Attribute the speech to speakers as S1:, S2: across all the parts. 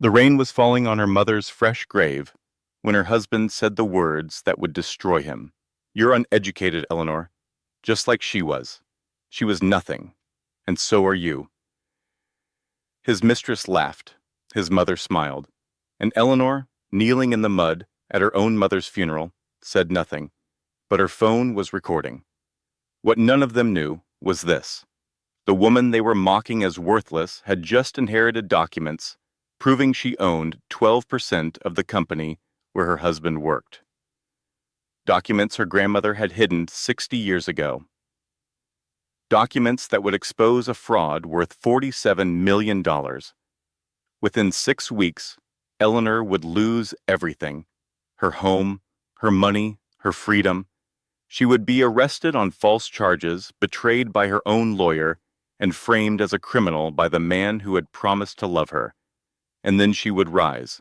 S1: The rain was falling on her mother's fresh grave when her husband said the words that would destroy him. "You're uneducated, Eleanor, just like she was. She was nothing, and so are you." His mistress laughed, his mother smiled, and Eleanor, kneeling in the mud at her own mother's funeral, said nothing, but her phone was recording. What none of them knew was this: the woman they were mocking as worthless had just inherited documents proving she owned 12% of the company where her husband worked. Documents her grandmother had hidden 60 years ago. Documents that would expose a fraud worth $47 million. Within 6 weeks, Eleanor would lose everything: her home, her money, her freedom. She would be arrested on false charges, betrayed by her own lawyer, and framed as a criminal by the man who had promised to love her. And then she would rise.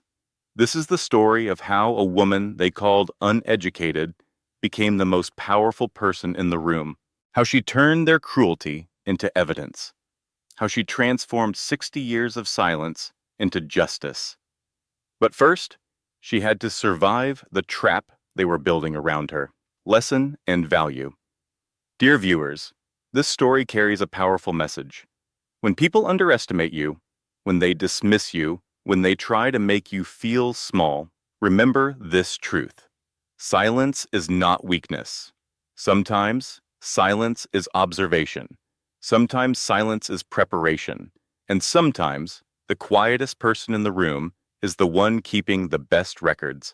S1: This is the story of how a woman they called uneducated became the most powerful person in the room, how she turned their cruelty into evidence, how she transformed 60 years of silence into justice. But first, she had to survive the trap they were building around her. Lesson and value. Dear viewers, this story carries a powerful message. When people underestimate you, when they dismiss you, when they try to make you feel small, remember this truth: silence is not weakness. Sometimes silence is observation. Sometimes silence is preparation. And sometimes the quietest person in the room is the one keeping the best records.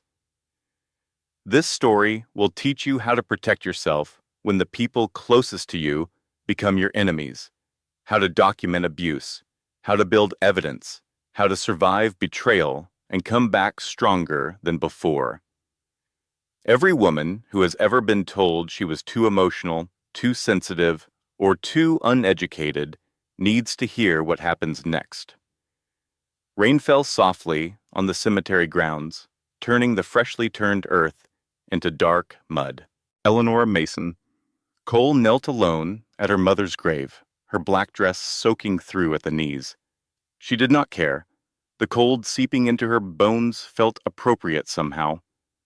S1: This story will teach you how to protect yourself when the people closest to you become your enemies, how to document abuse, how to build evidence, how to survive betrayal and come back stronger than before. Every woman who has ever been told she was too emotional, too sensitive, or too uneducated needs to hear what happens next. Rain fell softly on the cemetery grounds, turning the freshly turned earth into dark mud. Eleanor Mason. Cole knelt alone at her mother's grave, her black dress soaking through at the knees. She did not care. The cold seeping into her bones felt appropriate somehow,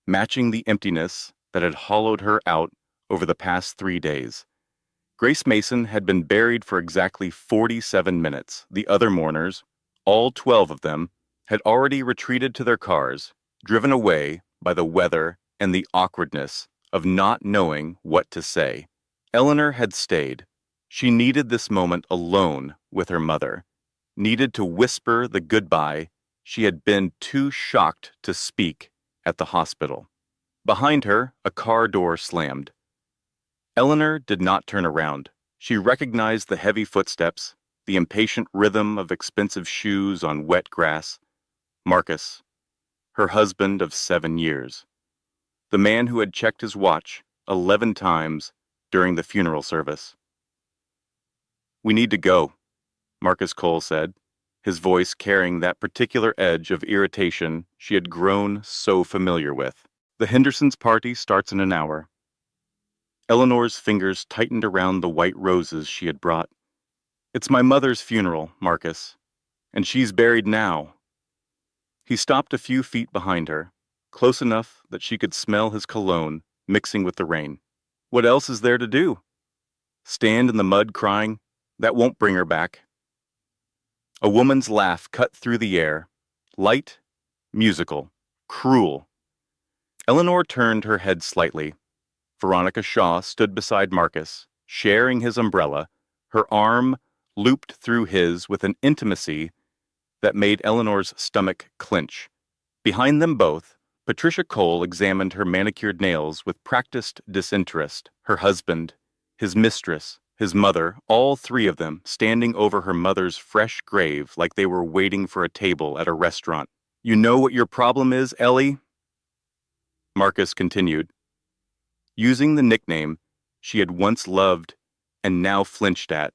S1: matching the emptiness that had hollowed her out over the past 3 days. Grace Mason had been buried for exactly 47 minutes. The other mourners, all 12 of them, had already retreated to their cars, driven away by the weather and the awkwardness of not knowing what to say. Eleanor had stayed. She needed this moment alone with her mother, needed to whisper the goodbye she had been too shocked to speak at the hospital. Behind her, a car door slammed. Eleanor did not turn around. She recognized the heavy footsteps, the impatient rhythm of expensive shoes on wet grass. Marcus, her husband of 7 years. The man who had checked his watch 11 times during the funeral service. "We need to go," Marcus Cole said, his voice carrying that particular edge of irritation she had grown so familiar with. "The Hendersons' party starts in an hour." Eleanor's fingers tightened around the white roses she had brought. "It's my mother's funeral, Marcus, and she's buried now." He stopped a few feet behind her, close enough that she could smell his cologne mixing with the rain. "What else is there to do? Stand in the mud crying? That won't bring her back." A woman's laugh cut through the air, light, musical, cruel. Eleanor turned her head slightly. Veronica Shaw stood beside Marcus, sharing his umbrella, her arm looped through his with an intimacy that made Eleanor's stomach clench. Behind them both, Patricia Cole examined her manicured nails with practiced disinterest. Her husband, his mistress, his mother, all 3 of them standing over her mother's fresh grave like they were waiting for a table at a restaurant. "You know what your problem is, Ellie?" Marcus continued, using the nickname she had once loved and now flinched at.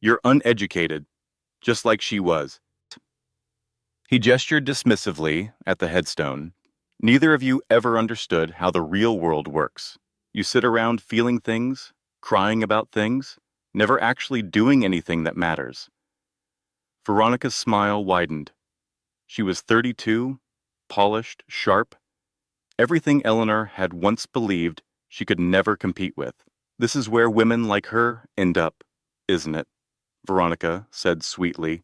S1: "You're uneducated, just like she was." He gestured dismissively at the headstone. "Neither of you ever understood how the real world works. You sit around feeling things, crying about things, never actually doing anything that matters." Veronica's smile widened. She was 32, polished, sharp, everything Eleanor had once believed she could never compete with. This is where women like her end up, isn't it? Veronica said sweetly,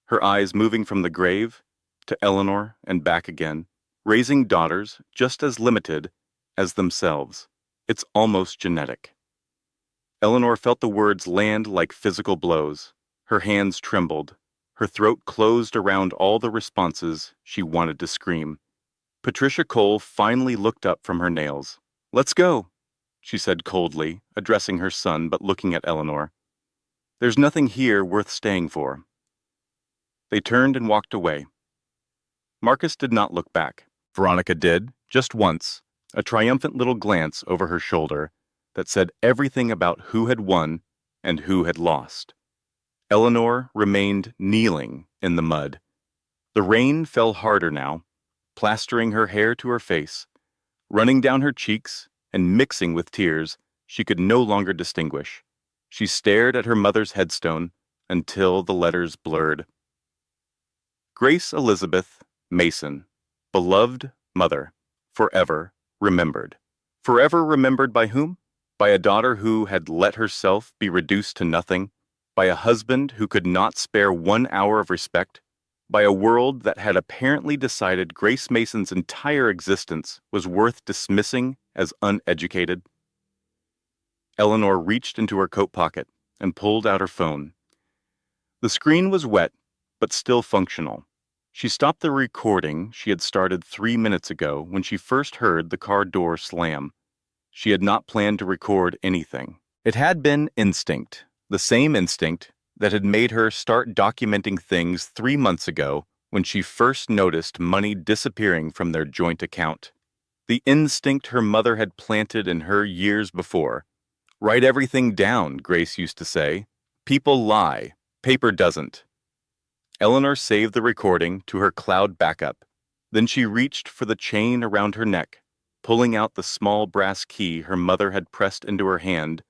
S1: her eyes moving from the grave to Eleanor and back again, raising daughters just as limited as themselves. It's almost genetic. Eleanor felt the words land like physical blows. Her hands trembled. Her throat closed around all the responses she wanted to scream. Patricia Cole finally looked up from her nails. "Let's go," she said coldly, addressing her son but looking at Eleanor. "There's nothing here worth staying for." They turned and walked away. Marcus did not look back. Veronica did, just once, a triumphant little glance over her shoulder that said everything about who had won and who had lost. Eleanor remained kneeling in the mud. The rain fell harder now, plastering her hair to her face, running down her cheeks and mixing with tears she could no longer distinguish. She stared at her mother's headstone until the letters blurred. Grace Elizabeth Mason, beloved mother, forever remembered. Forever remembered by whom? By a daughter who had let herself be reduced to nothing, by a husband who could not spare 1 hour of respect, by a world that had apparently decided Grace Mason's entire existence was worth dismissing as uneducated. Eleanor reached into her coat pocket and pulled out her phone. The screen was wet, but still functional. She stopped the recording she had started 3 minutes ago when she first heard the car door slam. She had not planned to record anything. It had been instinct, the same instinct that had made her start documenting things 3 months ago when she first noticed money disappearing from their joint account. The instinct her mother had planted in her years before. "Write everything down," Grace used to say. "People lie. Paper doesn't." Eleanor saved the recording to her cloud backup. Then she reached for the chain around her neck, pulling out the small brass key her mother had pressed into her hand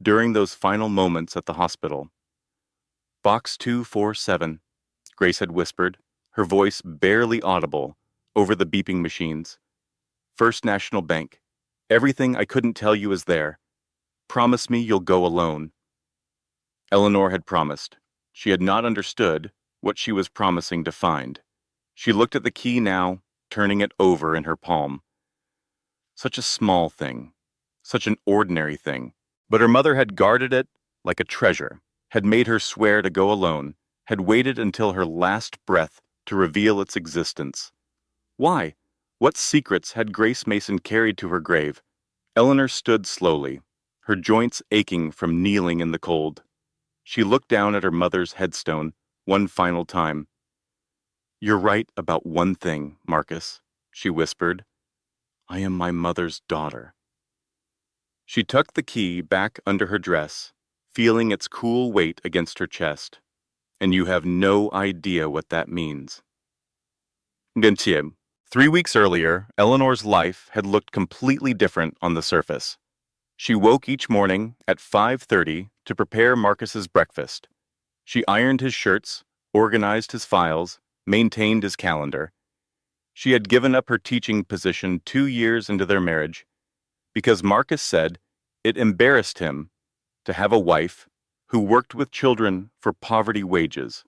S1: during those final moments at the hospital. "Box 247, Grace had whispered, her voice barely audible over the beeping machines. "First National Bank. Everything I couldn't tell you is there. Promise me you'll go alone." Eleanor had promised. She had not understood what she was promising to find. She looked at the key now, turning it over in her palm. Such a small thing, such an ordinary thing, but her mother had guarded it like a treasure, had made her swear to go alone, had waited until her last breath to reveal its existence. Why? What secrets had Grace Mason carried to her grave? Eleanor stood slowly, her joints aching from kneeling in the cold. She looked down at her mother's headstone one final time. "You're right about one thing, Marcus," she whispered. "I am my mother's daughter." She tucked the key back under her dress, feeling its cool weight against her chest. "And you have no idea what that means." Gentier. 3 weeks earlier, Eleanor's life had looked completely different on the surface. She woke each morning at 5:30 to prepare Marcus's breakfast. She ironed his shirts, organized his files, maintained his calendar. She had given up her teaching position 2 years into their marriage because Marcus said it embarrassed him to have a wife who worked with children for poverty wages.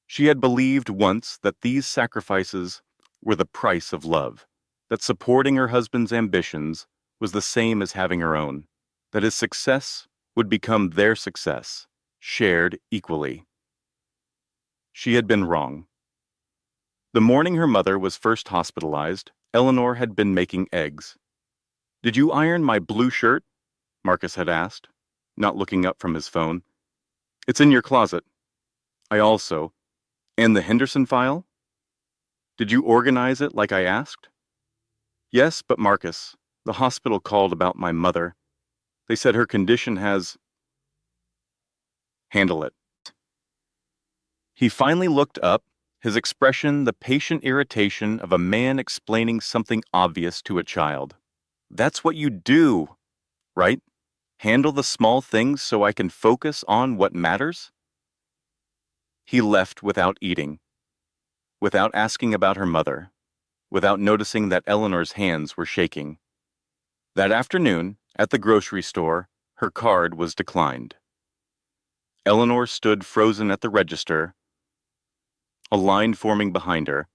S1: She had believed once that these sacrifices were the price of love, that supporting her husband's ambitions was the same as having her own, that his success would become their success, shared equally. She had been wrong. The morning her mother was first hospitalized, Eleanor had been making eggs. "Did you iron my blue shirt?" Marcus had asked, not looking up from his phone. "It's in your closet." "I also. And the Henderson file? Did you organize it like I asked?" "Yes, but Marcus, the hospital called about my mother. They said her condition has..." "Handle it." He finally looked up, his expression the patient irritation of a man explaining something obvious to a child. "That's what you do, right? Handle the small things so I can focus on what matters?" He left without eating. without asking about her mother, without noticing that Eleanor's hands were shaking. That afternoon, at the grocery store, her card was declined. Eleanor stood frozen at the register, a line forming behind her,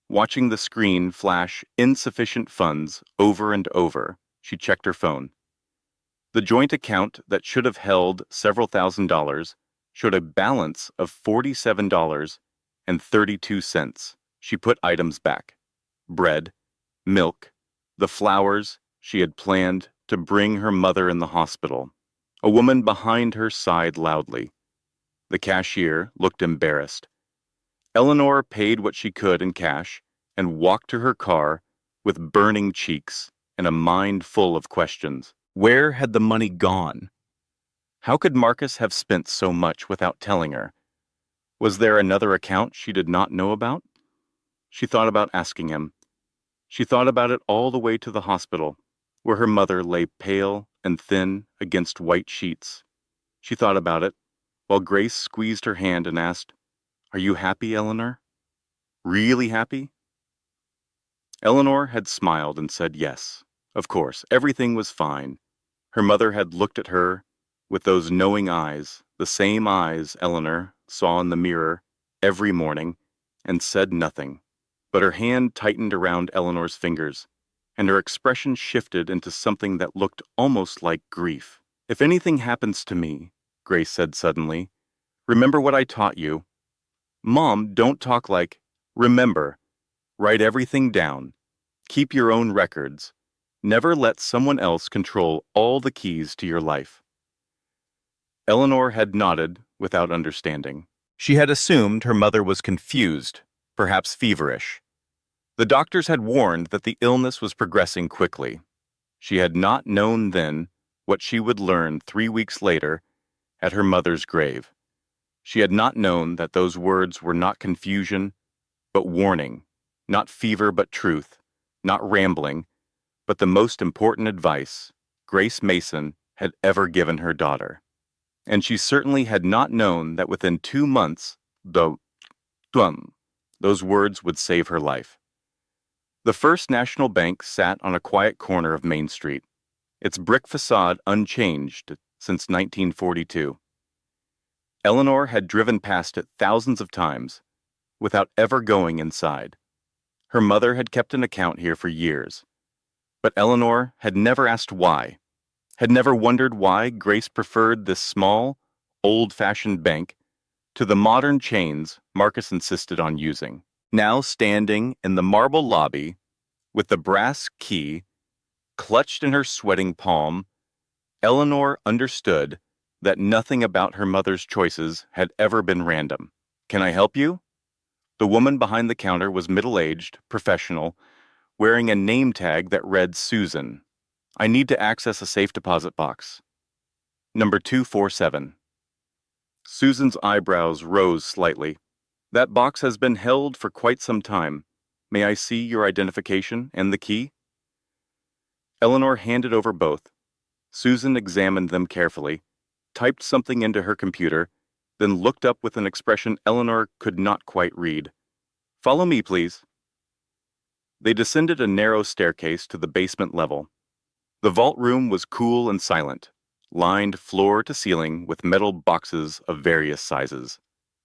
S1: watching the screen flash insufficient funds over and over. She checked her phone. The joint account that should have held several $1,000s showed a balance of $47.32. She put items back: bread, milk, the flowers she had planned to bring her mother in the hospital. A woman behind her sighed loudly. The cashier looked embarrassed. Eleanor paid what she could in cash and walked to her car with burning cheeks and a mind full of questions. Where had the money gone? How could Marcus have spent so much without telling her? Was there another account she did not know about? She thought about asking him. She thought about it all the way to the hospital, where her mother lay pale and thin against white sheets. She thought about it while Grace squeezed her hand and asked, "Are you happy, Eleanor? Really happy?" Eleanor had smiled and said yes. Of course, everything was fine. Her mother had looked at her with those knowing eyes, the same eyes Eleanor saw in the mirror every morning, and said nothing. But her hand tightened around Eleanor's fingers, and her expression shifted into something that looked almost like grief. "If anything happens to me," Grace said suddenly, "remember what I taught you. Mom, don't talk like, remember. Write everything down. Keep your own records. Never let someone else control all the keys to your life." Eleanor had nodded without understanding. She had assumed her mother was confused, perhaps feverish. The doctors had warned that the illness was progressing quickly. She had not known then what she would learn 3 weeks later at her mother's grave. She had not known that those words were not confusion, but warning, not fever but truth, not rambling, but the most important advice Grace Mason had ever given her daughter. And she certainly had not known that within 2 months, those words would save her life. The First National Bank sat on a quiet corner of Main Street, its brick facade unchanged since 1942. Eleanor had driven past it thousands of times, without ever going inside. Her mother had kept an account here for years, but Eleanor had never asked why, had never wondered why Grace preferred this small, old-fashioned bank to the modern chains Marcus insisted on using. Now standing in the marble lobby, with the brass key clutched in her sweating palm, Eleanor understood that nothing about her mother's choices had ever been random. "Can I help you?" The woman behind the counter was middle-aged, professional, wearing a name tag that read Susan. "I need to access a safe deposit box. Number 247. Susan's eyebrows rose slightly. "That box has been held for quite some time. May I see your identification and the key?" Eleanor handed over both. Susan examined them carefully, typed something into her computer, then looked up with an expression Eleanor could not quite read. "Follow me, please." They descended a narrow staircase to the basement level. The vault room was cool and silent, lined floor to ceiling with metal boxes of various sizes.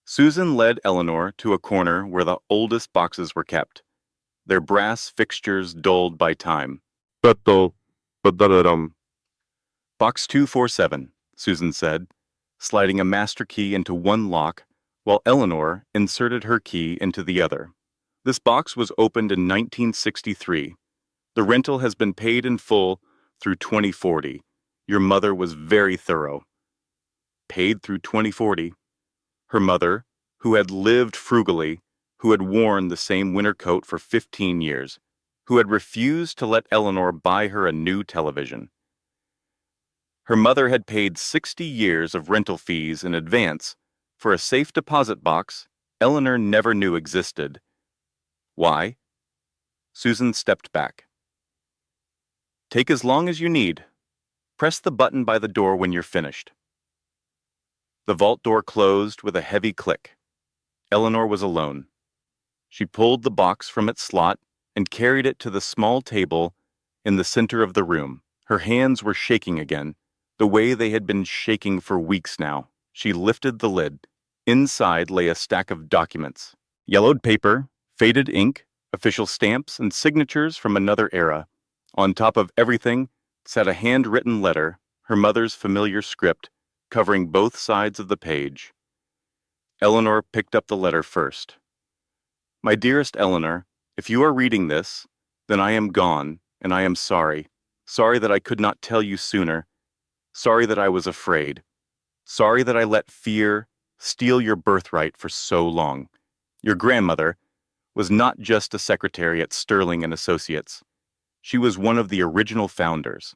S1: Susan led Eleanor to a corner where the oldest boxes were kept, their brass fixtures dulled by time. "Box 247, Susan said, sliding a master key into one lock while Eleanor inserted her key into the other. "This box was opened in 1963. The rental has been paid in full through 2040. Your mother was very thorough." Paid through 2040. Her mother, who had lived frugally, who had worn the same winter coat for 15 years, who had refused to let Eleanor buy her a new television. Her mother had paid 60 years of rental fees in advance for a safe deposit box Eleanor never knew existed. Why? Susan stepped back. "Take as long as you need. Press the button by the door when you're finished." The vault door closed with a heavy click. Eleanor was alone. She pulled the box from its slot and carried it to the small table in the center of the room. Her hands were shaking again, the way they had been shaking for weeks now. She lifted the lid. Inside lay a stack of documents. Yellowed paper, faded ink, official stamps, and signatures from another era. On top of everything sat a handwritten letter, her mother's familiar script, covering both sides of the page. Eleanor picked up the letter first. My dearest Eleanor, if you are reading this, then I am gone, and I am sorry. Sorry that I could not tell you sooner. Sorry that I was afraid. Sorry that I let fear steal your birthright for so long. Your grandmother was not just a secretary at Sterling and Associates. She was one of the original founders.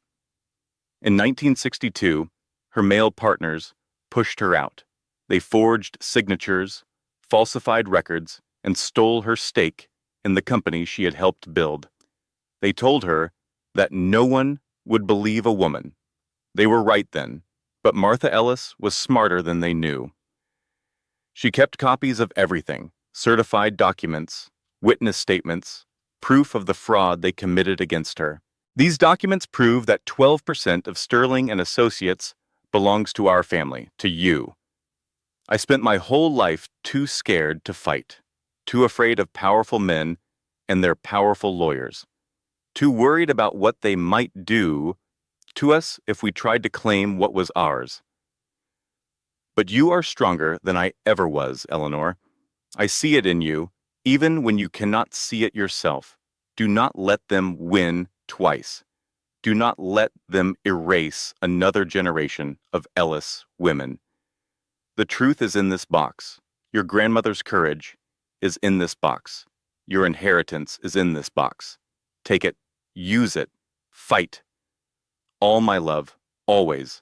S1: In 1962, her male partners pushed her out. They forged signatures, falsified records, and stole her stake in the company she had helped build. They told her that no one would believe a woman. They were right then, but Martha Ellis was smarter than they knew. She kept copies of everything, certified documents, witness statements, proof of the fraud they committed against her. These documents prove that 12% of Sterling and Associates belongs to our family, to you. I spent my whole life too scared to fight, too afraid of powerful men and their powerful lawyers, too worried about what they might do to us if we tried to claim what was ours. But you are stronger than I ever was, Eleanor. I see it in you, even when you cannot see it yourself. Do not let them win twice. Do not let them erase another generation of Ellis women. The truth is in this box. Your grandmother's courage is in this box. Your inheritance is in this box. Take it, use it, fight. All my love, always.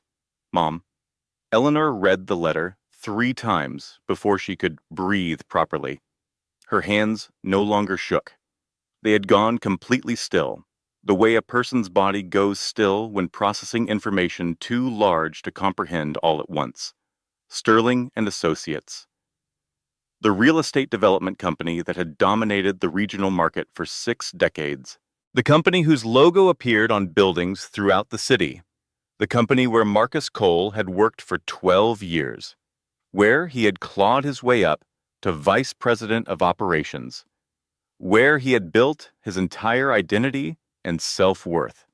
S1: Mom. Eleanor read the letter 3 times before she could breathe properly. Her hands no longer shook. They had gone completely still, the way a person's body goes still when processing information too large to comprehend all at once. Sterling and Associates. The real estate development company that had dominated the regional market for 6 decades. The company whose logo appeared on buildings throughout the city. The company where Marcus Cole had worked for 12 years, where he had clawed his way up to vice president of operations, where he had built his entire identity and self-worth.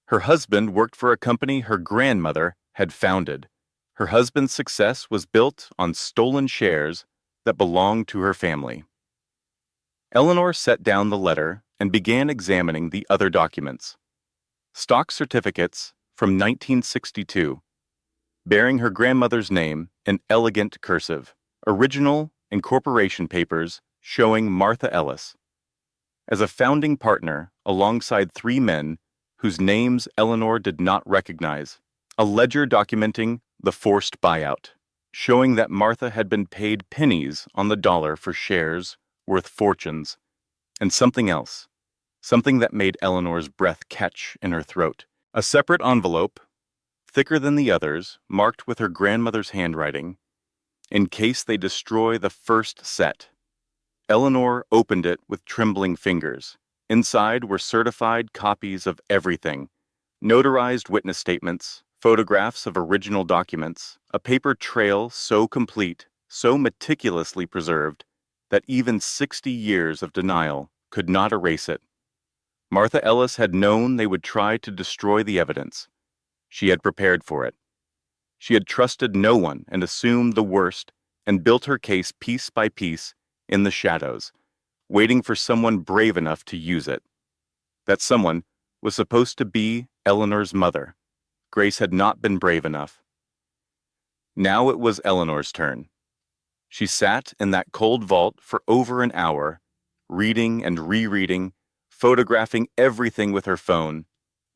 S1: Her husband worked for a company her grandmother had founded. Her husband's success was built on stolen shares that belonged to her family. Eleanor set down the letter and began examining the other documents. Stock certificates from 1962, bearing her grandmother's name in elegant cursive, original incorporation papers showing Martha Ellis as a founding partner alongside 3 men whose names Eleanor did not recognize, a ledger documenting the forced buyout, showing that Martha had been paid pennies on the dollar for shares worth fortunes, and something else, something that made Eleanor's breath catch in her throat. A separate envelope, thicker than the others, marked with her grandmother's handwriting, in case they destroy the first set. Eleanor opened it with trembling fingers. Inside were certified copies of everything, notarized witness statements, photographs of original documents, a paper trail so complete, so meticulously preserved, that even 60 years of denial could not erase it. Martha Ellis had known they would try to destroy the evidence. She had prepared for it. She had trusted no one and assumed the worst and built her case piece by piece in the shadows, waiting for someone brave enough to use it. That someone was supposed to be Eleanor's mother. Grace had not been brave enough. Now it was Eleanor's turn. She sat in that cold vault for over an hour, reading and rereading, photographing everything with her phone,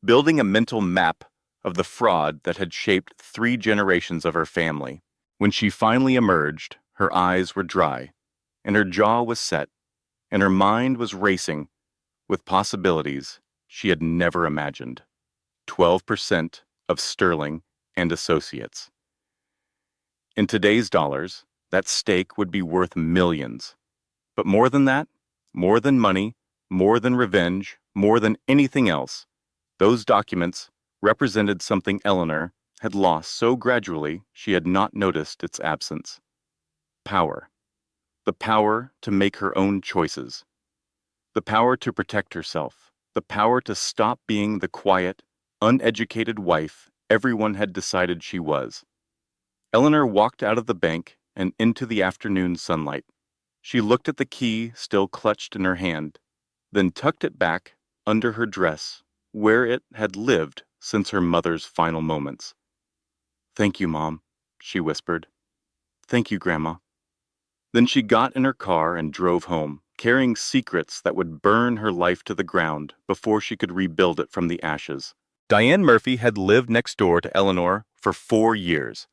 S1: building a mental map of the fraud that had shaped 3 generations of her family. When she finally emerged, her eyes were dry, and her jaw was set, and her mind was racing with possibilities she had never imagined. 12% of Sterling and Associates. In today's dollars, that stake would be worth millions. But more than that, more than money, more than revenge, more than anything else, those documents represented something Eleanor had lost so gradually she had not noticed its absence. Power. The power to make her own choices. The power to protect herself. The power to stop being the quiet, uneducated wife everyone had decided she was. Eleanor walked out of the bank and into the afternoon sunlight. She looked at the key still clutched in her hand, then tucked it back under her dress, where it had lived since her mother's final moments. "Thank you, Mom," she whispered. "Thank you, Grandma." Then she got in her car and drove home, carrying secrets that would burn her life to the ground before she could rebuild it from the ashes. Diane Murphy had lived next door to Eleanor for 4 years.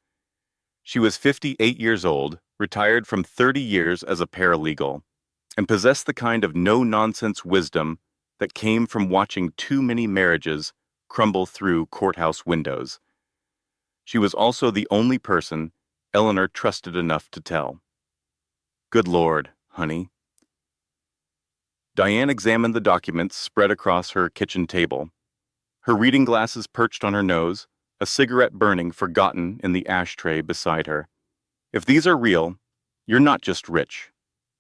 S1: She was 58 years old, retired from 30 years as a paralegal, and possessed the kind of no-nonsense wisdom that came from watching too many marriages crumble through courthouse windows. She was also the only person Eleanor trusted enough to tell. "Good Lord, honey." Diane examined the documents spread across her kitchen table, her reading glasses perched on her nose, a cigarette burning forgotten in the ashtray beside her. "If these are real, you're not just rich.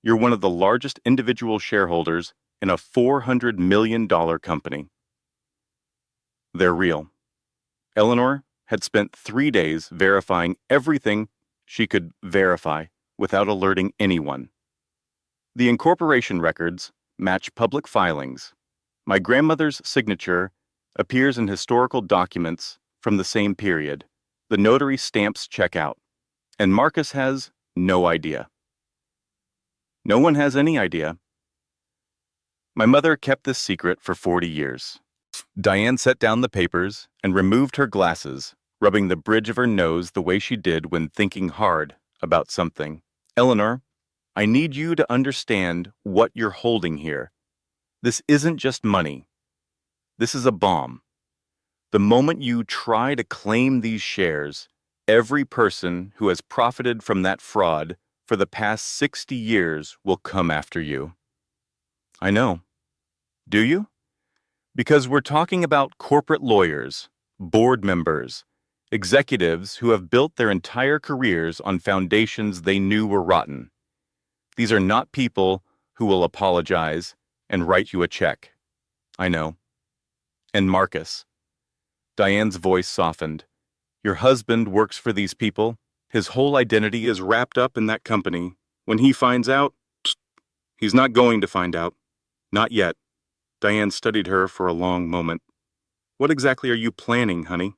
S1: You're one of the largest individual shareholders in a $400 million company." They're real. Eleanor had spent 3 days verifying everything she could verify without alerting anyone. The incorporation records match public filings. My grandmother's signature appears in historical documents from the same period. The notary stamps check out. And Marcus has no idea. No one has any idea. My mother kept this secret for 40 years. Diane set down the papers and removed her glasses, rubbing the bridge of her nose the way she did when thinking hard about something. "Eleanor, I need you to understand what you're holding here. This isn't just money. This is a bomb. The moment you try to claim these shares, every person who has profited from that fraud for the past 60 years will come after you." "I know. Do you? Because we're talking about corporate lawyers, board members, executives who have built their entire careers on foundations they knew were rotten. These are not people who will apologize and write you a check." "I know." "And Marcus." Diane's voice softened. "Your husband works for these people. His whole identity is wrapped up in that company. When he finds out, he's not going to find out. Not yet." Diane studied her for a long moment. "What exactly are you planning, honey?"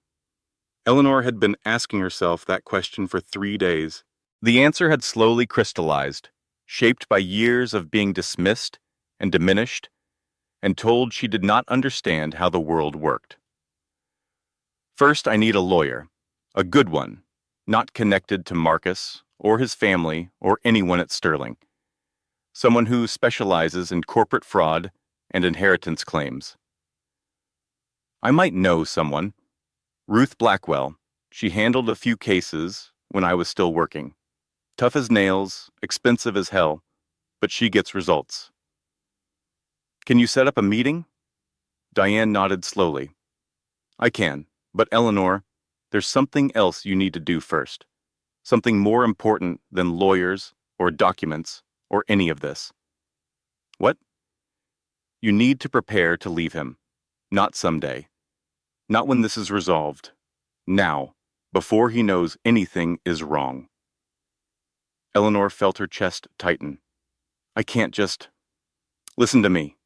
S1: Eleanor had been asking herself that question for 3 days. The answer had slowly crystallized, shaped by years of being dismissed and diminished and told she did not understand how the world worked. "First, I need a lawyer, a good one, not connected to Marcus or his family or anyone at Sterling. Someone who specializes in corporate fraud and inheritance claims." "I might know someone. Ruth Blackwell. She handled a few cases when I was still working. Tough as nails, expensive as hell, but she gets results." "Can you set up a meeting?" Diane nodded slowly. "I can, but Eleanor, there's something else you need to do first. Something more important than lawyers or documents or any of this." "What?" "You need to prepare to leave him. Not someday. Not when this is resolved. Now, before he knows anything is wrong." Eleanor felt her chest tighten. "I can't just... Listen to me."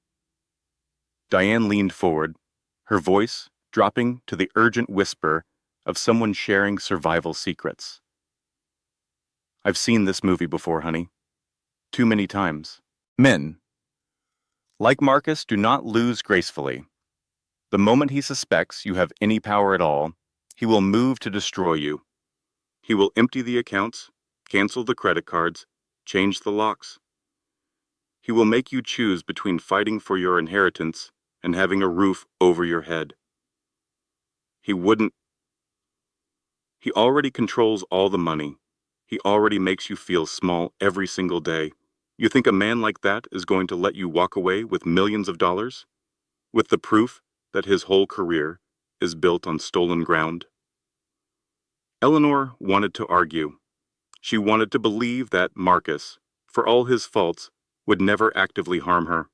S1: Diane leaned forward, her voice dropping to the urgent whisper of someone sharing survival secrets. "I've seen this movie before, honey. Too many times. Men, like Marcus, do not lose gracefully. The moment he suspects you have any power at all, he will move to destroy you. He will empty the accounts, cancel the credit cards, change the locks. He will make you choose between fighting for your inheritance and having a roof over your head. He already controls all the money. He already makes you feel small every single day. You think a man like that is going to let you walk away with millions of dollars? With the proof that his whole career is built on stolen ground? Eleanor wanted to argue. She wanted to believe that Marcus, for all his faults, would never actively harm her.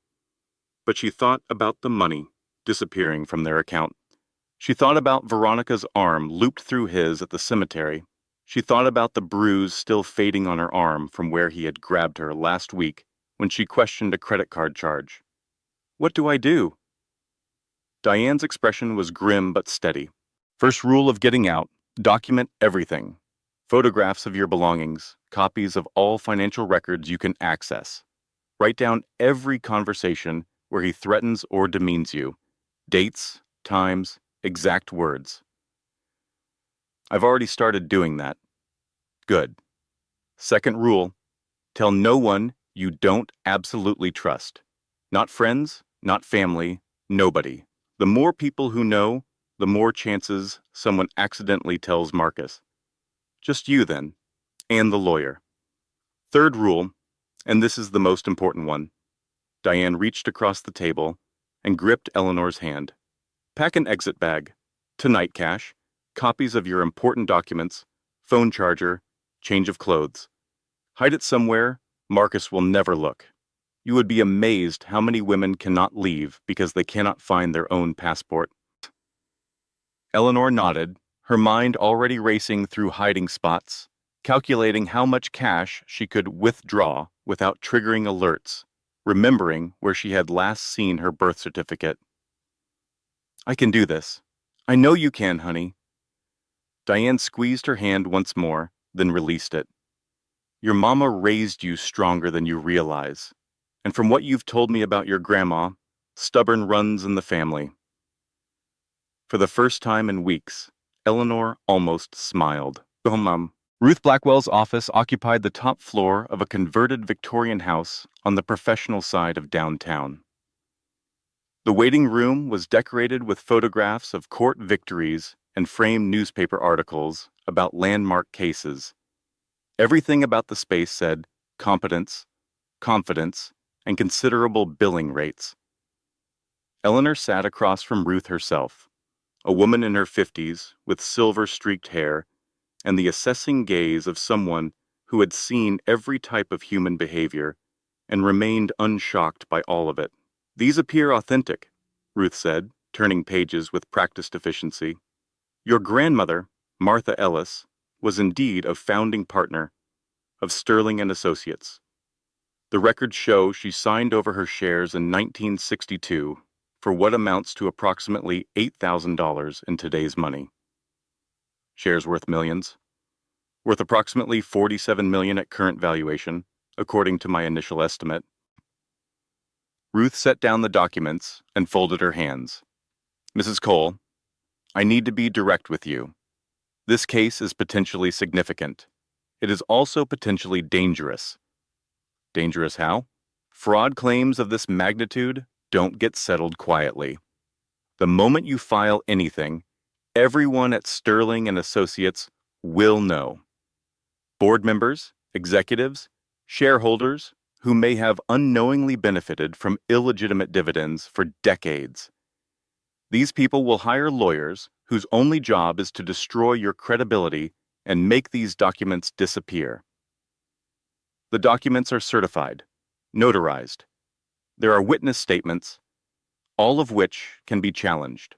S1: But she thought about the money disappearing from their account. She thought about Veronica's arm looped through his at the cemetery. She thought about the bruise still fading on her arm from where he had grabbed her last week when she questioned a credit card charge. What do I do? Diane's expression was grim but steady. First rule of getting out: document everything. Photographs of your belongings, copies of all financial records you can access. Write down every conversation where he threatens or demeans you. Dates, times, exact words. I've already started doing that. Good. Second rule: tell no one you don't absolutely trust. Not friends, not family, nobody. The more people who know, the more chances someone accidentally tells Marcus. Just you then, and the lawyer. Third rule, and this is the most important one. Diane reached across the table and gripped Eleanor's hand. Pack an exit bag. Tonight cash, copies of your important documents, phone charger, change of clothes. Hide it somewhere Marcus will never look. You would be amazed how many women cannot leave because they cannot find their own passport. Eleanor nodded, her mind already racing through hiding spots, calculating how much cash she could withdraw without triggering alerts, remembering where she had last seen her birth certificate. I can do this. I know you can, honey. Diane squeezed her hand once more, then released it. Your mama raised you stronger than you realize. And from what you've told me about your grandma, stubborn runs in the family. For the first time in weeks, Eleanor almost smiled. Oh, Mom. Ruth Blackwell's office occupied the top floor of a converted Victorian house on the professional side of downtown. The waiting room was decorated with photographs of court victories and framed newspaper articles about landmark cases. Everything about the space said competence, confidence, and considerable billing rates. Eleanor sat across from Ruth herself, a woman in her 50s with silver-streaked hair and the assessing gaze of someone who had seen every type of human behavior and remained unshocked by all of it. These appear authentic, Ruth said, turning pages with practiced efficiency. Your grandmother, Martha Ellis, was indeed a founding partner of Sterling and Associates. The records show she signed over her shares in 1962 for what amounts to approximately $8,000 in today's money. Shares worth millions. Worth approximately $47 million at current valuation, according to my initial estimate. Ruth set down the documents and folded her hands. Mrs. Cole, I need to be direct with you. This case is potentially significant. It is also potentially dangerous. Dangerous how? Fraud claims of this magnitude don't get settled quietly. The moment you file anything, everyone at Sterling and Associates will know. Board members, executives, shareholders who may have unknowingly benefited from illegitimate dividends for decades. These people will hire lawyers whose only job is to destroy your credibility and make these documents disappear. The documents are certified, notarized. There are witness statements, all of which can be challenged,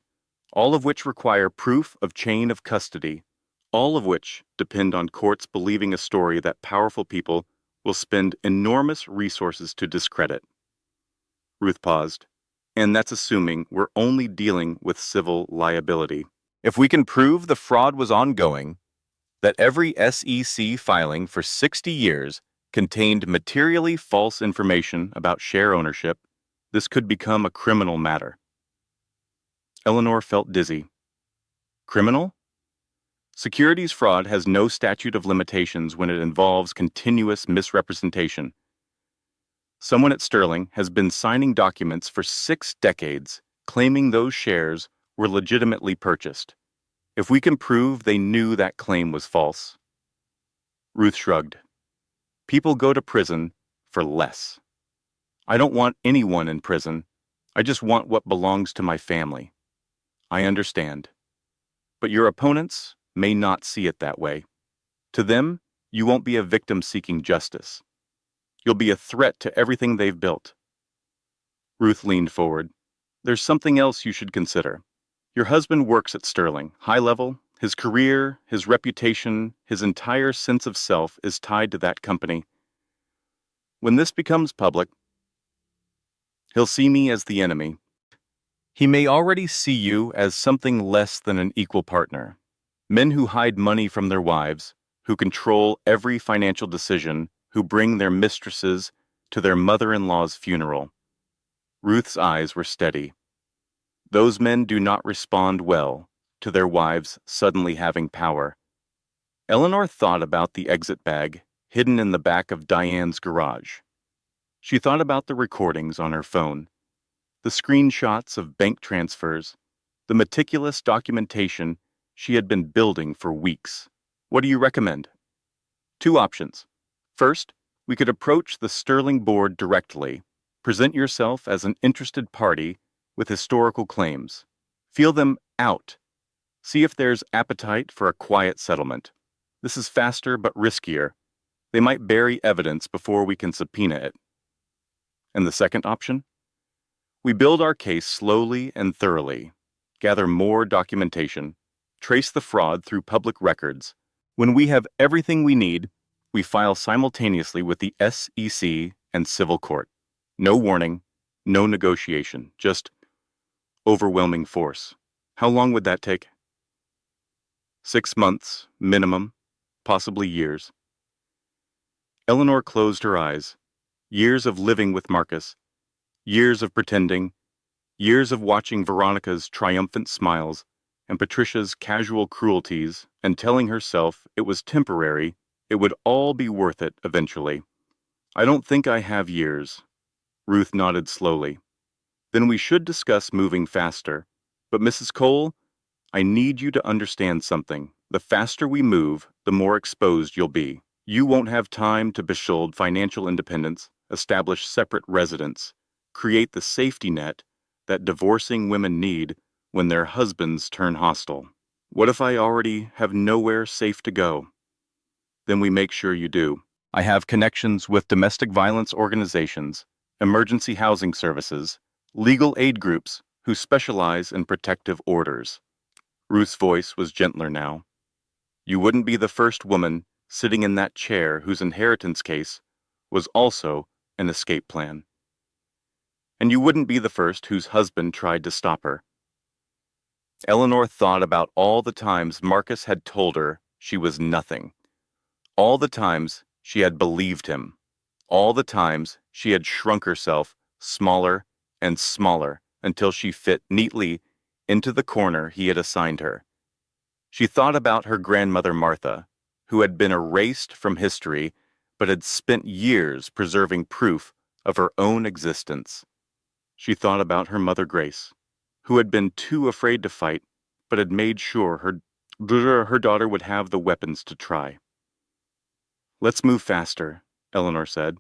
S1: all of which require proof of chain of custody, all of which depend on courts believing a story that powerful people will spend enormous resources to discredit. Ruth paused, and that's assuming we're only dealing with civil liability. If we can prove the fraud was ongoing, that every SEC filing for 60 years contained materially false information about share ownership, this could become a criminal matter. Eleanor felt dizzy. Criminal? Securities fraud has no statute of limitations when it involves continuous misrepresentation. Someone at Sterling has been signing documents for 6 decades claiming those shares were legitimately purchased. If we can prove they knew that claim was false. Ruth shrugged. People go to prison for less. I don't want anyone in prison. I just want what belongs to my family. I understand. But your opponents may not see it that way. To them, you won't be a victim seeking justice. You'll be a threat to everything they've built. Ruth leaned forward. There's something else you should consider. Your husband works at Sterling, high level. His career, his reputation, his entire sense of self is tied to that company. When this becomes public, he'll see me as the enemy. He may already see you as something less than an equal partner. Men who hide money from their wives, who control every financial decision, who bring their mistresses to their mother-in-law's funeral. Ruth's eyes were steady. Those men do not respond well to their wives suddenly having power. Eleanor thought about the exit bag hidden in the back of Diane's garage. She thought about the recordings on her phone, the screenshots of bank transfers, the meticulous documentation she had been building for weeks. What do you recommend? 2 options. First, we could approach the Sterling board directly. Present yourself as an interested party with historical claims. Feel them out. See if there's appetite for a quiet settlement. This is faster but riskier. They might bury evidence before we can subpoena it. And the second option? We build our case slowly and thoroughly, gather more documentation, trace the fraud through public records. When we have everything we need, we file simultaneously with the SEC and civil court. No warning, no negotiation, just overwhelming force. How long would that take? 6 months, minimum, possibly years. Eleanor closed her eyes. Years of living with Marcus, years of pretending, years of watching Veronica's triumphant smiles and Patricia's casual cruelties and telling herself it was temporary, it would all be worth it eventually. I don't think I have years. Ruth nodded slowly. Then we should discuss moving faster. But Mrs. Cole, I need you to understand something. The faster we move, the more exposed you'll be. You won't have time to build financial independence, establish separate residence, create the safety net that divorcing women need when their husbands turn hostile. What if I already have nowhere safe to go? Then we make sure you do. I have connections with domestic violence organizations, emergency housing services, legal aid groups who specialize in protective orders. Ruth's voice was gentler now. You wouldn't be the first woman sitting in that chair whose inheritance case was also an escape plan. And you wouldn't be the first whose husband tried to stop her. Eleanor thought about all the times Marcus had told her she was nothing. All the times she had believed him. All the times she had shrunk herself smaller and smaller until she fit neatly into the corner he had assigned her. She thought about her grandmother Martha, who had been erased from history but had spent years preserving proof of her own existence. She thought about her mother Grace, who had been too afraid to fight but had made sure her daughter would have the weapons to try. Let's move faster, Eleanor said.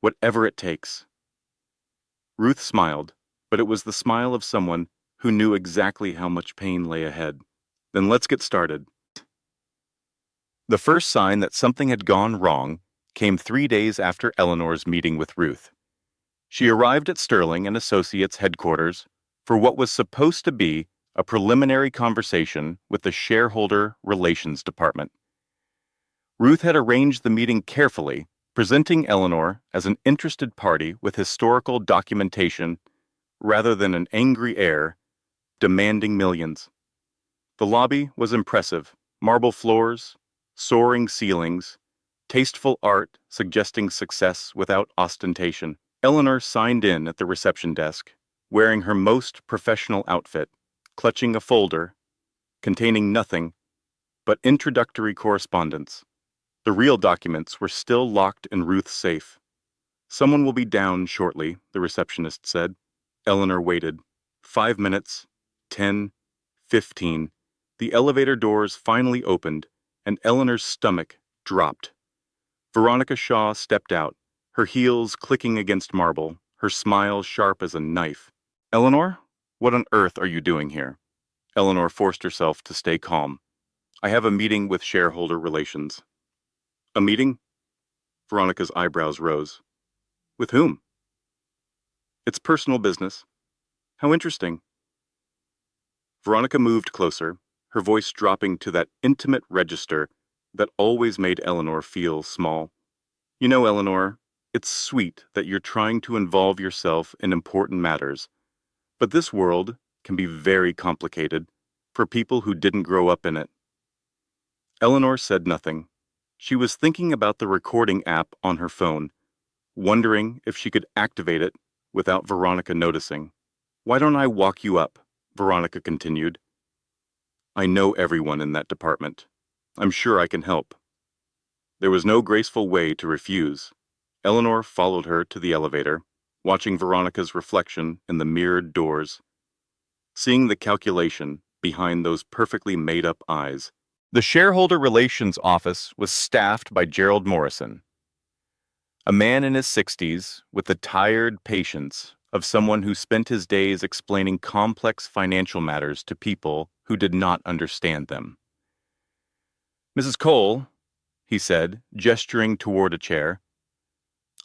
S1: Whatever it takes. Ruth smiled, but it was the smile of someone who knew exactly how much pain lay ahead. Then let's get started. The first sign that something had gone wrong came 3 days after Eleanor's meeting with Ruth. She arrived at Sterling and Associates headquarters for what was supposed to be a preliminary conversation with the Shareholder Relations Department. Ruth had arranged the meeting carefully, presenting Eleanor as an interested party with historical documentation rather than an angry heir demanding millions. The lobby was impressive: marble floors, soaring ceilings, tasteful art suggesting success without ostentation. Eleanor signed in at the reception desk, wearing her most professional outfit, clutching a folder containing nothing but introductory correspondence. The real documents were still locked in Ruth's safe. Someone will be down shortly, the receptionist said. Eleanor waited. 5 minutes, 10, 15. The elevator doors finally opened, and Eleanor's stomach dropped. Veronica Shaw stepped out, her heels clicking against marble, her smile sharp as a knife. Eleanor, what on earth are you doing here? Eleanor forced herself to stay calm. I have a meeting with shareholder relations. A meeting? Veronica's eyebrows rose. With whom? It's personal business. How interesting. Veronica moved closer, her voice dropping to that intimate register that always made Eleanor feel small. You know, Eleanor, it's sweet that you're trying to involve yourself in important matters, but this world can be very complicated for people who didn't grow up in it. Eleanor said nothing. She was thinking about the recording app on her phone, wondering if she could activate it without Veronica noticing. Why don't I walk you up? Veronica continued. I know everyone in that department. I'm sure I can help. There was no graceful way to refuse. Eleanor followed her to the elevator, watching Veronica's reflection in the mirrored doors, seeing the calculation behind those perfectly made-up eyes. The shareholder relations office was staffed by Gerald Morrison, a man in his 60s with the tired patience of someone who spent his days explaining complex financial matters to people who did not understand them. Mrs. Cole, he said, gesturing toward a chair,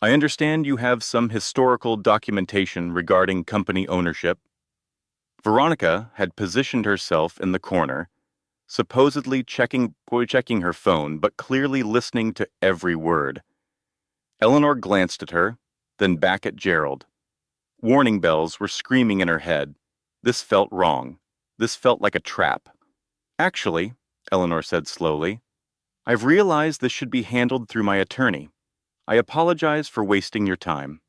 S1: I understand you have some historical documentation regarding company ownership. Veronica had positioned herself in the corner, supposedly checking her phone, but clearly listening to every word. Eleanor glanced at her, then back at Gerald. Warning bells were screaming in her head. This felt wrong. This felt like a trap. Actually, Eleanor said slowly, I've realized this should be handled through my attorney. I apologize for wasting your time.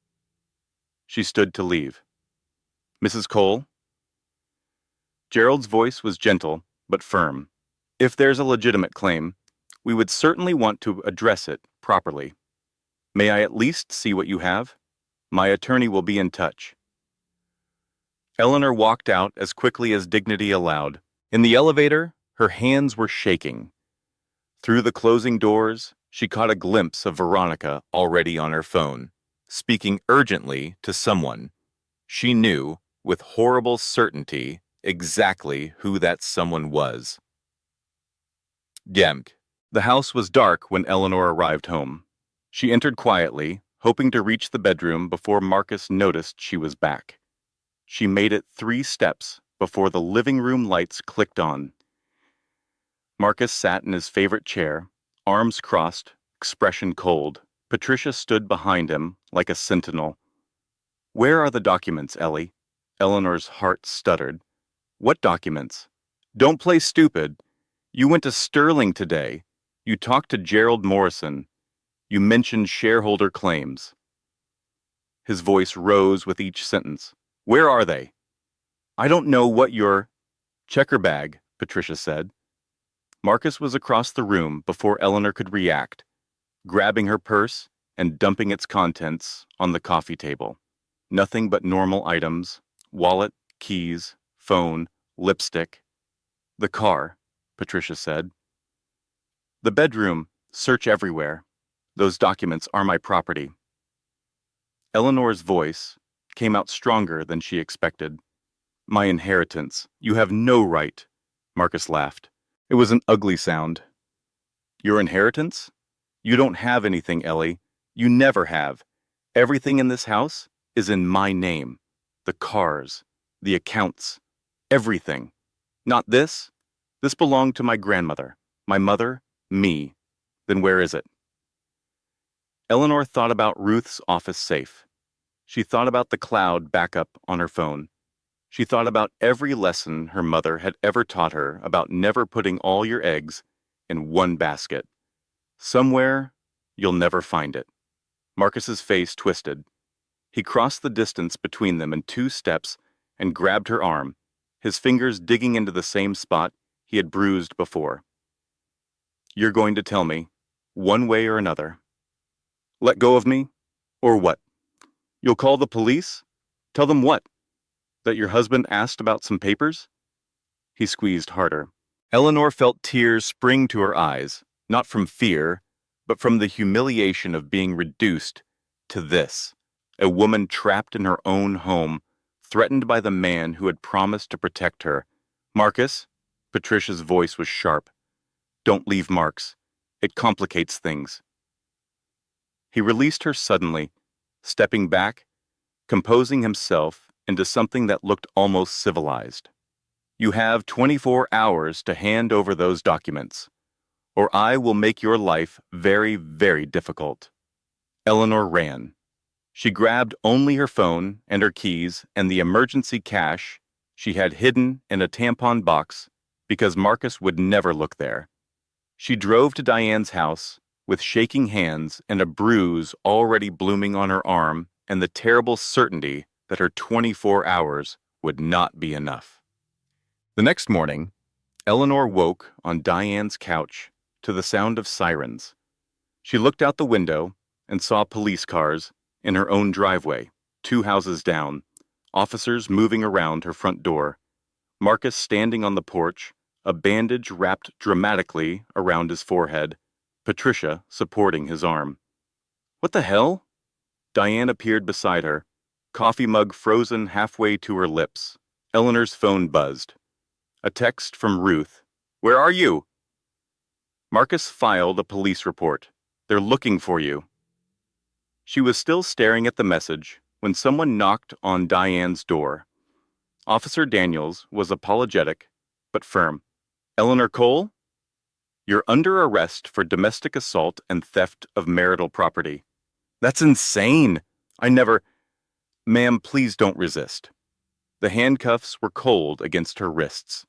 S1: She stood to leave. Mrs. Cole? Gerald's voice was gentle, but firm. If there's a legitimate claim, we would certainly want to address it properly. May I at least see what you have? My attorney will be in touch. Eleanor walked out as quickly as dignity allowed. In the elevator, her hands were shaking. Through the closing doors, she caught a glimpse of Veronica already on her phone, speaking urgently to someone. She knew, with horrible certainty, exactly who that someone was. Gemk. The house was dark when Eleanor arrived home. She entered quietly, hoping to reach the bedroom before Marcus noticed she was back. She made it 3 steps before the living room lights clicked on. Marcus sat in his favorite chair, arms crossed, expression cold. Patricia stood behind him like a sentinel. Where are the documents, Ellie? Eleanor's heart stuttered. What documents? Don't play stupid. You went to Sterling today. You talked to Gerald Morrison. You mentioned shareholder claims. His voice rose with each sentence. Where are they? I don't know what your... Check her bag, Patricia said. Marcus was across the room before Eleanor could react, grabbing her purse and dumping its contents on the coffee table. Nothing but normal items, wallet, keys, phone, lipstick. The car, Patricia said. The bedroom, search everywhere. Those documents are my property. Eleanor's voice came out stronger than she expected. My inheritance. You have no right. Marcus laughed. It was an ugly sound. Your inheritance? You don't have anything, Ellie. You never have. Everything in this house is in my name. The cars, the accounts, everything. Not this. This belonged to my grandmother, my mother, me. Then where is it? Eleanor thought about Ruth's office safe. She thought about the cloud backup on her phone. She thought about every lesson her mother had ever taught her about never putting all your eggs in one basket. Somewhere, you'll never find it. Marcus's face twisted. He crossed the distance between them in 2 steps and grabbed her arm, his fingers digging into the same spot he had bruised before. You're going to tell me, one way or another. Let go of me, or what? You'll call the police? Tell them what? That your husband asked about some papers? He squeezed harder. Eleanor felt tears spring to her eyes, not from fear, but from the humiliation of being reduced to this. A woman trapped in her own home, threatened by the man who had promised to protect her. Marcus? Patricia's voice was sharp. Don't leave marks. It complicates things. He released her suddenly, stepping back, composing himself into something that looked almost civilized. You have 24 hours to hand over those documents, or I will make your life very, very difficult. Eleanor ran. She grabbed only her phone and her keys and the emergency cash she had hidden in a tampon box because Marcus would never look there. She drove to Diane's house with shaking hands and a bruise already blooming on her arm and the terrible certainty that her 24 hours would not be enough. The next morning, Eleanor woke on Diane's couch to the sound of sirens. She looked out the window and saw police cars in her own driveway, 2 houses down, officers moving around her front door, Marcus standing on the porch, a bandage wrapped dramatically around his forehead, Patricia supporting his arm. What the hell? Diane appeared beside her, coffee mug frozen halfway to her lips. Eleanor's phone buzzed. A text from Ruth. Where are you? Marcus filed a police report. They're looking for you. She was still staring at the message when someone knocked on Diane's door. Officer Daniels was apologetic, but firm. Eleanor Cole? You're under arrest for domestic assault and theft of marital property. That's insane. Ma'am, please don't resist. The handcuffs were cold against her wrists.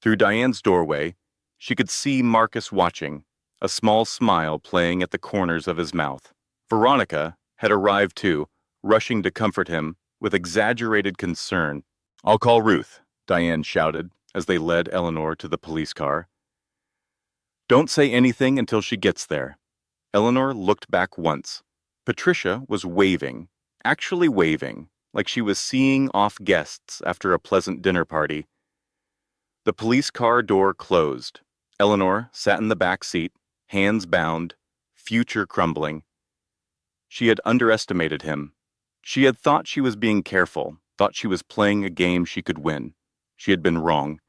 S1: Through Diane's doorway, she could see Marcus watching, a small smile playing at the corners of his mouth. Veronica had arrived too, rushing to comfort him with exaggerated concern. I'll call Ruth, Diane shouted as they led Eleanor to the police car. Don't say anything until she gets there. Eleanor looked back once. Patricia was waving, actually waving, like she was seeing off guests after a pleasant dinner party. The police car door closed. Eleanor sat in the back seat, hands bound, future crumbling. She had underestimated him. She had thought she was being careful, thought she was playing a game she could win. She had been wrong.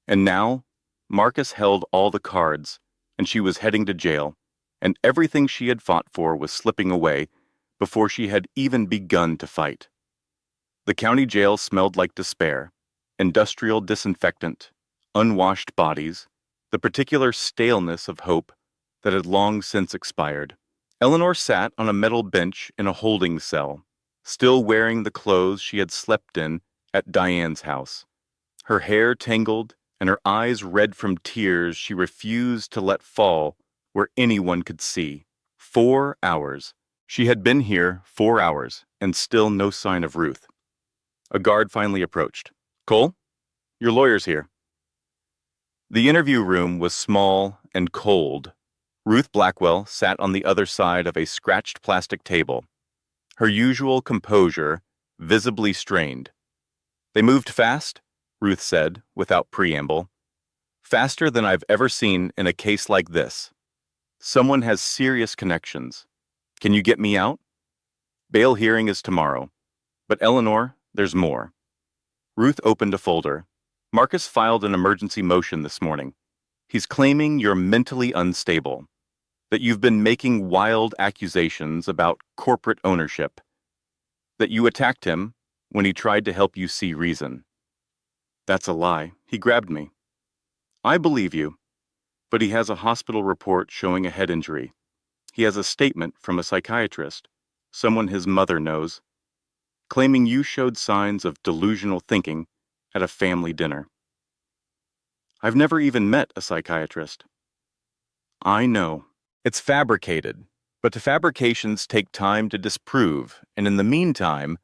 S1: And now, Marcus held all the cards, and she was heading to jail, and everything she had fought for was slipping away before she had even begun to fight. The county jail smelled like despair, industrial disinfectant, unwashed bodies, the particular staleness of hope that had long since expired. Eleanor sat on a metal bench in a holding cell, still wearing the clothes she had slept in at Diane's house. Her hair tangled and her eyes red from tears she refused to let fall where anyone could see. 4 hours. She had been here 4 hours, and still no sign of Ruth. A guard finally approached. Cole, your lawyer's here. The interview room was small and cold. Ruth Blackwell sat on the other side of a scratched plastic table, her usual composure visibly strained. They moved fast, Ruth said, without preamble. Faster than I've ever seen in a case like this. Someone has serious connections. Can you get me out? Bail hearing is tomorrow. But Eleanor, there's more. Ruth opened a folder. Marcus filed an emergency motion this morning. He's claiming you're mentally unstable, that you've been making wild accusations about corporate ownership, that you attacked him when he tried to help you see reason. That's a lie. He grabbed me. I believe you, but he has a hospital report showing a head injury. He has a statement from a psychiatrist, someone his mother knows, claiming you showed signs of delusional thinking at a family dinner. I've never even met a psychiatrist. I know. It's fabricated, but the fabrications take time to disprove, and in the meantime,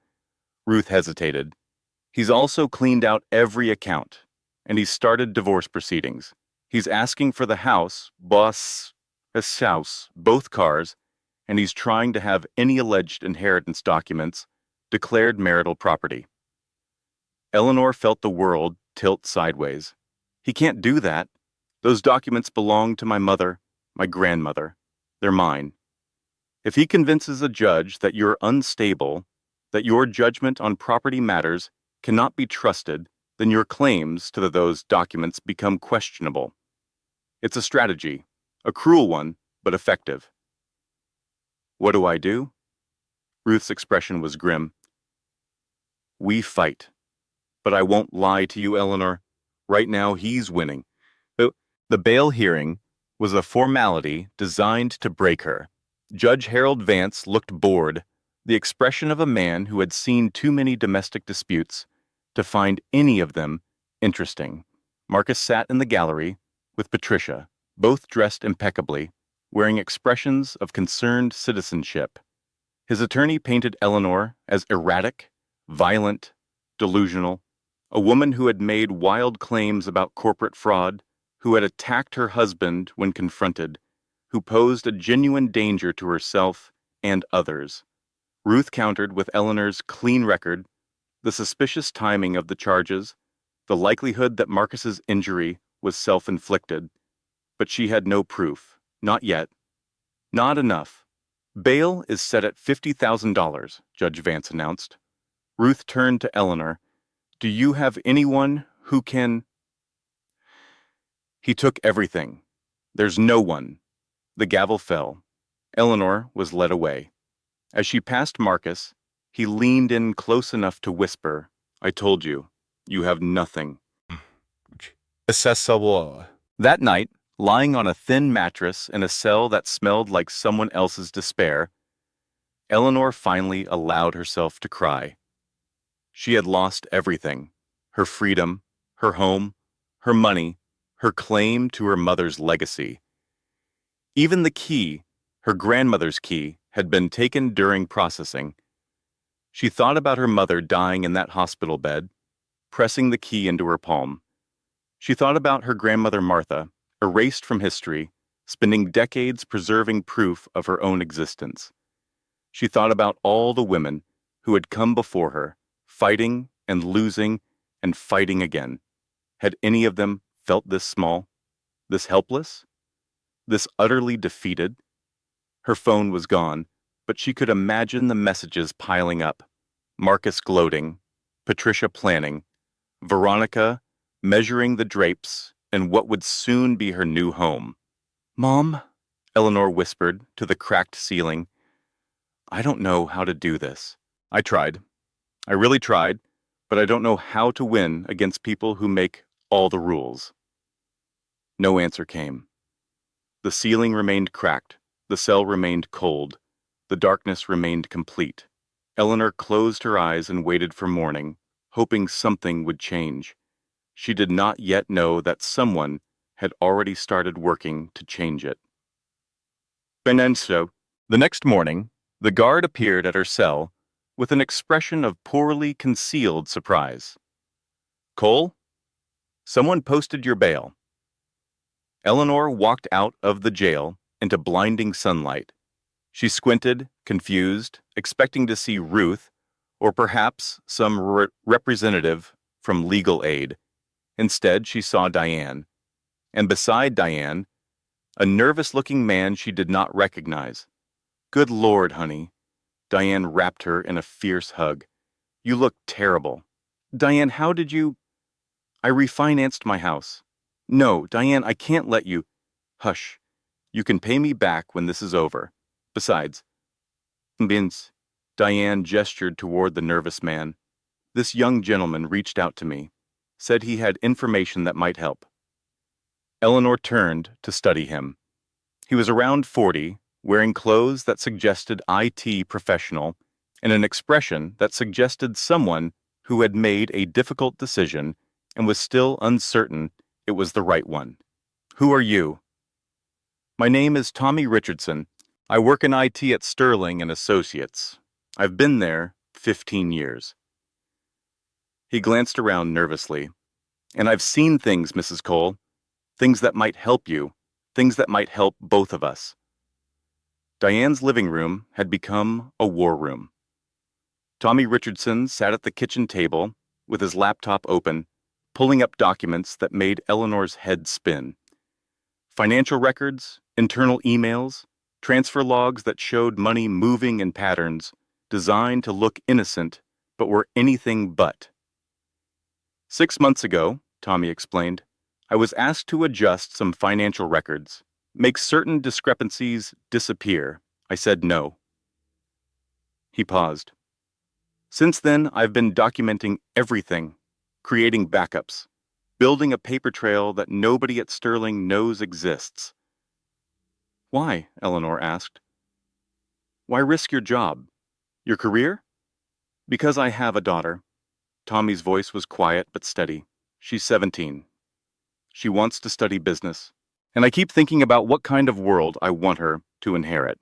S1: Ruth hesitated. He's also cleaned out every account, and he's started divorce proceedings. He's asking for the house, his house, both cars, and he's trying to have any alleged inheritance documents declared marital property. Eleanor felt the world tilt sideways. He can't do that. Those documents belong to my mother, my grandmother. They're mine. If he convinces a judge that you're unstable, that your judgment on property matters cannot be trusted, then your claims to those documents become questionable. It's a strategy, a cruel one, but effective. What do I do? Ruth's expression was grim. We fight. But I won't lie to you, Eleanor. Right now, he's winning. The bail hearing was a formality designed to break her. Judge Harold Vance looked bored, the expression of a man who had seen too many domestic disputes to find any of them interesting. Marcus sat in the gallery with Patricia, both dressed impeccably, wearing expressions of concerned citizenship. His attorney painted Eleanor as erratic, violent, delusional, a woman who had made wild claims about corporate fraud, who had attacked her husband when confronted, who posed a genuine danger to herself and others. Ruth countered with Eleanor's clean record, the suspicious timing of the charges, the likelihood that Marcus's injury was self-inflicted. But she had no proof, not yet. Not enough. Bail is set at $50,000, Judge Vance announced. Ruth turned to Eleanor. Do you have anyone who can... He took everything. There's no one. The gavel fell. Eleanor was led away. As she passed Marcus, he leaned in close enough to whisper, I told you, you have nothing. That night, lying on a thin mattress in a cell that smelled like someone else's despair, Eleanor finally allowed herself to cry. She had lost everything, her freedom, her home, her money, her claim to her mother's legacy. Even the key, her grandmother's key, had been taken during processing. She thought about her mother dying in that hospital bed, pressing the key into her palm. She thought about her grandmother Martha, erased from history, spending decades preserving proof of her own existence. She thought about all the women who had come before her, fighting and losing and fighting again. Had any of them felt this small, this helpless, this utterly defeated? Her phone was gone, but she could imagine the messages piling up. Marcus gloating, Patricia planning, Veronica measuring the drapes in what would soon be her new home. Mom, Eleanor whispered to the cracked ceiling, I don't know how to do this. I tried. I really tried, but I don't know how to win against people who make all the rules. No answer came. The ceiling remained cracked. The cell remained cold. The darkness remained complete. Eleanor closed her eyes and waited for morning, hoping something would change. She did not yet know that someone had already started working to change it. The next morning, the guard appeared at her cell with an expression of poorly concealed surprise. Cole, someone posted your bail. Eleanor walked out of the jail into blinding sunlight. She squinted, confused, expecting to see Ruth, or perhaps some representative from legal aid. Instead, she saw Diane. And beside Diane, a nervous-looking man she did not recognize. Good Lord, honey. Diane wrapped her in a fierce hug. You look terrible. Diane, how did you... I refinanced my house. No, Diane, I can't let you... Hush. You can pay me back when this is over. Besides... Vince, Diane gestured toward the nervous man. This young gentleman reached out to me, said he had information that might help. Eleanor turned to study him. He was around 40, wearing clothes that suggested IT professional, and an expression that suggested someone who had made a difficult decision and was still uncertain it was the right one. Who are you? My name is Tommy Richardson. I work in IT at Sterling and Associates. I've been there 15 years. He glanced around nervously. And I've seen things, Mrs. Cole. Things that might help you. Things that might help both of us. Diane's living room had become a war room. Tommy Richardson sat at the kitchen table with his laptop open, pulling up documents that made Eleanor's head spin. Financial records, internal emails, Transfer logs that showed money moving in patterns designed to look innocent, but were anything but. 6 months ago, Tommy explained, I was asked to adjust some financial records, make certain discrepancies disappear. I said no. He paused. Since then, I've been documenting everything, creating backups, building a paper trail that nobody at Sterling knows exists. Why? Eleanor asked. Why risk your job? Your career? Because I have a daughter. Tommy's voice was quiet but steady. She's 17. She wants to study business. And I keep thinking about what kind of world I want her to inherit.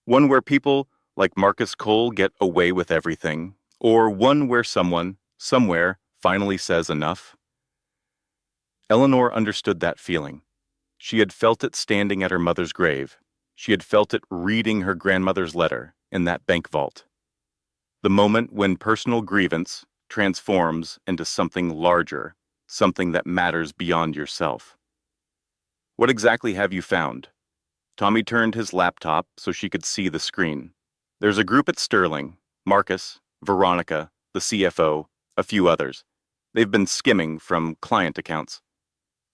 S1: One where people like Marcus Cole get away with everything, or one where someone, somewhere, finally says enough. Eleanor understood that feeling. She had felt it standing at her mother's grave. She had felt it reading her grandmother's letter in that bank vault. The moment when personal grievance transforms into something larger, something that matters beyond yourself. What exactly have you found? Tommy turned his laptop so she could see the screen. There's a group at Sterling, Marcus, Veronica, the CFO, a few others. They've been skimming from client accounts.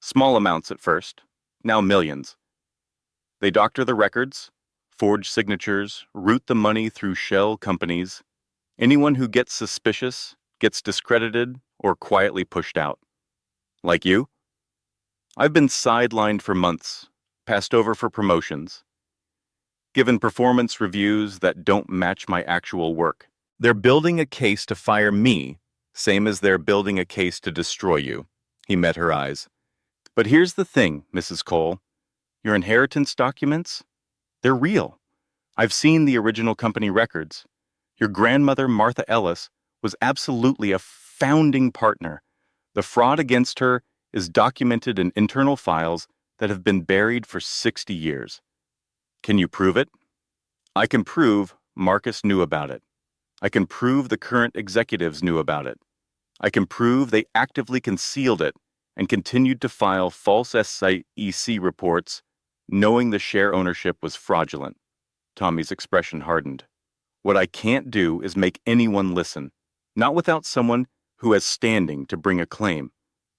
S1: Small amounts at first, now millions. They doctor the records, forge signatures, route the money through shell companies. Anyone who gets suspicious gets discredited or quietly pushed out. Like you? I've been sidelined for months, passed over for promotions, given performance reviews that don't match my actual work. They're building a case to fire me, same as they're building a case to destroy you. He met her eyes. But here's the thing, Mrs. Cole. Your inheritance documents? They're real. I've seen the original company records. Your grandmother, Martha Ellis, was absolutely a founding partner. The fraud against her is documented in internal files that have been buried for 60 years. Can you prove it? I can prove Marcus knew about it. I can prove the current executives knew about it. I can prove they actively concealed it and continued to file false SEC reports, knowing the share ownership was fraudulent. Tommy's expression hardened. What I can't do is make anyone listen, not without someone who has standing to bring a claim,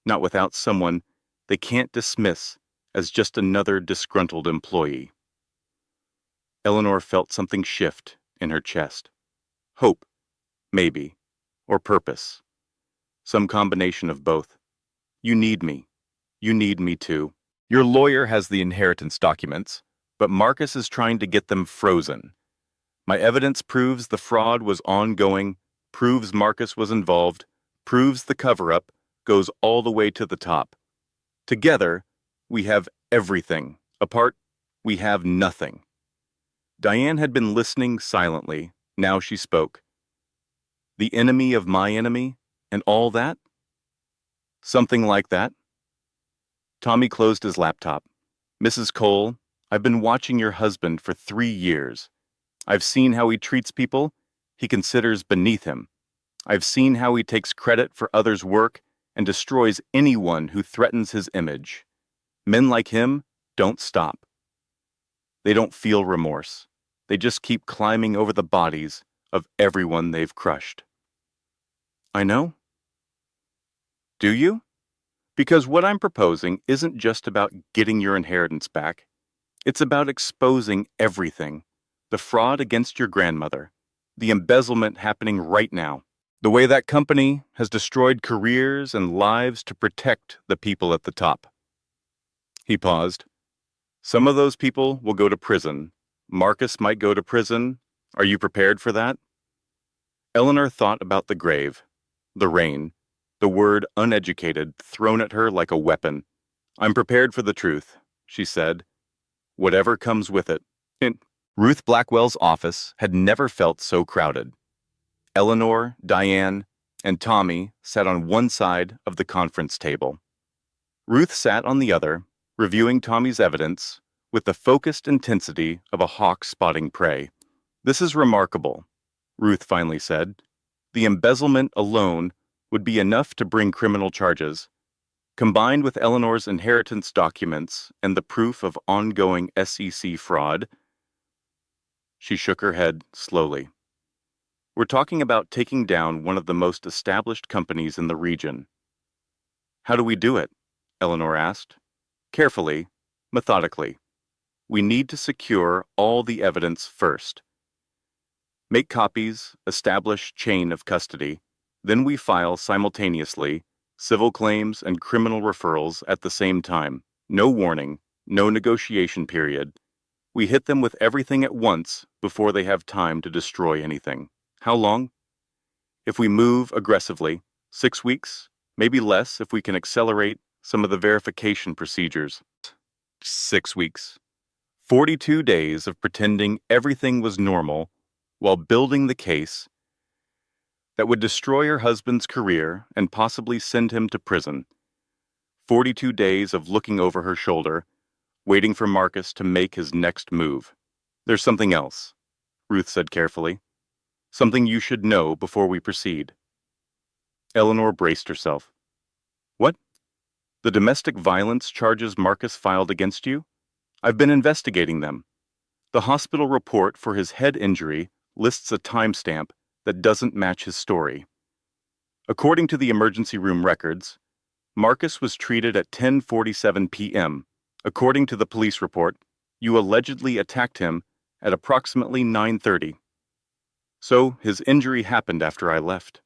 S1: not without someone they can't dismiss as just another disgruntled employee. Eleanor felt something shift in her chest. Hope, maybe, or purpose. Some combination of both. You need me. You need me too. Your lawyer has the inheritance documents, but Marcus is trying to get them frozen. My evidence proves the fraud was ongoing, proves Marcus was involved, proves the cover-up goes all the way to the top. Together, we have everything. Apart, we have nothing. Diane had been listening silently. Now she spoke. The enemy of my enemy, and all that? Something like that? Tommy closed his laptop. Mrs. Cole, I've been watching your husband for 3 years. I've seen how he treats people he considers beneath him. I've seen how he takes credit for others' work and destroys anyone who threatens his image. Men like him don't stop. They don't feel remorse. They just keep climbing over the bodies of everyone they've crushed. I know. Do you? Because what I'm proposing isn't just about getting your inheritance back. It's about exposing everything. The fraud against your grandmother. The embezzlement happening right now. The way that company has destroyed careers and lives to protect the people at the top. He paused. Some of those people will go to prison. Marcus might go to prison. Are you prepared for that? Eleanor thought about the grave, the rain, the word uneducated thrown at her like a weapon. I'm prepared for the truth, she said. Whatever comes with it. Ruth Blackwell's office had never felt so crowded. Eleanor, Diane, and Tommy sat on one side of the conference table. Ruth sat on the other, reviewing Tommy's evidence with the focused intensity of a hawk spotting prey. This is remarkable, Ruth finally said. The embezzlement alone would be enough to bring criminal charges. Combined with Eleanor's inheritance documents and the proof of ongoing SEC fraud, She shook her head slowly. We're talking about taking down one of the most established companies in the region. How do we do it? Eleanor asked. Carefully, methodically. We need to secure all the evidence first. Make copies, establish chain of custody, then we file simultaneously civil claims and criminal referrals at the same time. No warning, no negotiation period. We hit them with everything at once before they have time to destroy anything. How long? If we move aggressively, 6 weeks, maybe less if we can accelerate some of the verification procedures. 6 weeks. 42 days of pretending everything was normal while building the case that would destroy her husband's career and possibly send him to prison. 42 days of looking over her shoulder, waiting for Marcus to make his next move. There's something else, Ruth said carefully. Something you should know before we proceed. Eleanor braced herself. What? The domestic violence charges Marcus filed against you? I've been investigating them. The hospital report for his head injury lists a timestamp that doesn't match his story. According to the emergency room records, Marcus was treated at 10:47 p.m. According to the police report, you allegedly attacked him at approximately 9:30. So his injury happened after I left.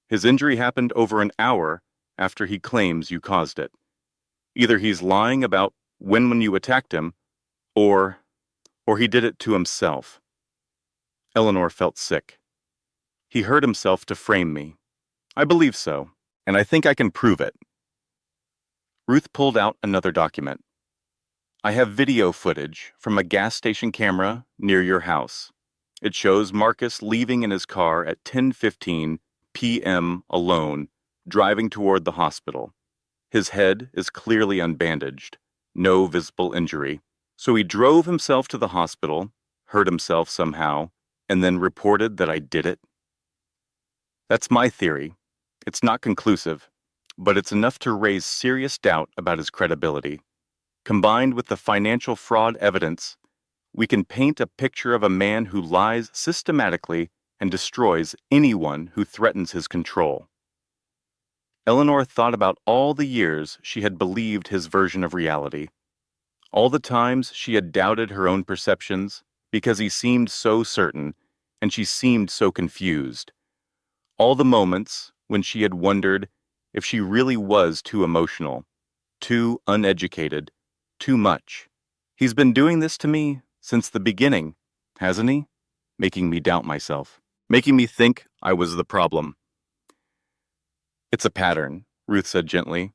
S1: His injury happened over an hour after he claims you caused it. Either he's lying about when you attacked him, or he did it to himself. Eleanor felt sick. He hurt himself to frame me. I believe so, and I think I can prove it. Ruth pulled out another document. I have video footage from a gas station camera near your house. It shows Marcus leaving in his car at 10:15 p.m. alone, driving toward the hospital. His head is clearly unbandaged, no visible injury. So he drove himself to the hospital, hurt himself somehow, and then reported that I did it. That's my theory. It's not conclusive, but it's enough to raise serious doubt about his credibility. Combined with the financial fraud evidence, we can paint a picture of a man who lies systematically and destroys anyone who threatens his control. Eleanor thought about all the years she had believed his version of reality, all the times she had doubted her own perceptions because he seemed so certain and she seemed so confused, all the moments when she had wondered if she really was too emotional, too uneducated, too much. He's been doing this to me since the beginning, hasn't he? Making me doubt myself, making me think I was the problem. It's a pattern, Ruth said gently.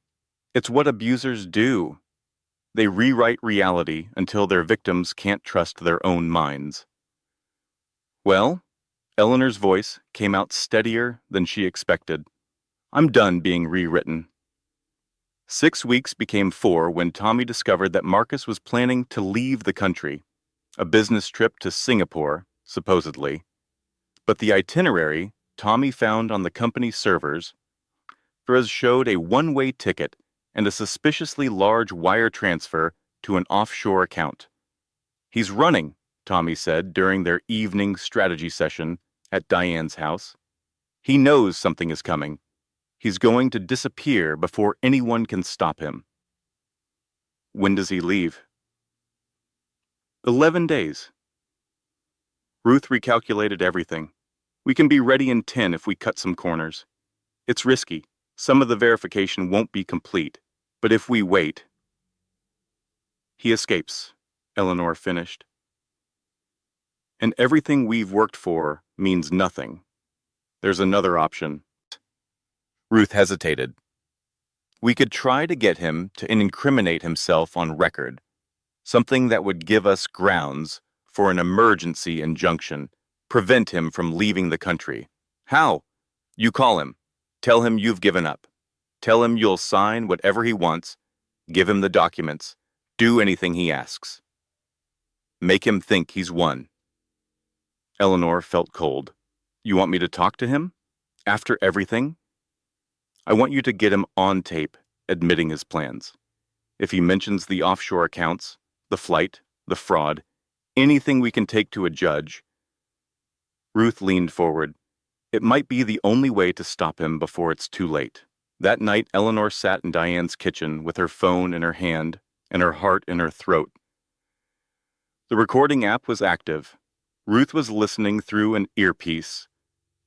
S1: It's what abusers do. They rewrite reality until their victims can't trust their own minds. Well, Eleanor's voice came out steadier than she expected. I'm done being rewritten. 6 weeks became 4 when Tommy discovered that Marcus was planning to leave the country, a business trip to Singapore, supposedly. But the itinerary Tommy found on the company's servers showed a one-way ticket and a suspiciously large wire transfer to an offshore account. He's running, Tommy said during their evening strategy session at Diane's house. He knows something is coming. He's going to disappear before anyone can stop him. When does he leave? 11 days. Ruth recalculated everything. We can be ready in 10 if we cut some corners. It's risky. Some of the verification won't be complete. But if we wait... He escapes, Eleanor finished. And everything we've worked for means nothing. There's another option. Ruth hesitated. We could try to get him to incriminate himself on record, something that would give us grounds for an emergency injunction, prevent him from leaving the country. How? You call him. Tell him you've given up. Tell him you'll sign whatever he wants. Give him the documents. Do anything he asks. Make him think he's won. Eleanor felt cold. You want me to talk to him? After everything? I want you to get him on tape, admitting his plans. If he mentions the offshore accounts, the flight, the fraud, Anything we can take to a judge. Ruth leaned forward. It might be the only way to stop him before it's too late. That night, Eleanor sat in Diane's kitchen with her phone in her hand and her heart in her throat. The recording app was active. Ruth was listening through an earpiece.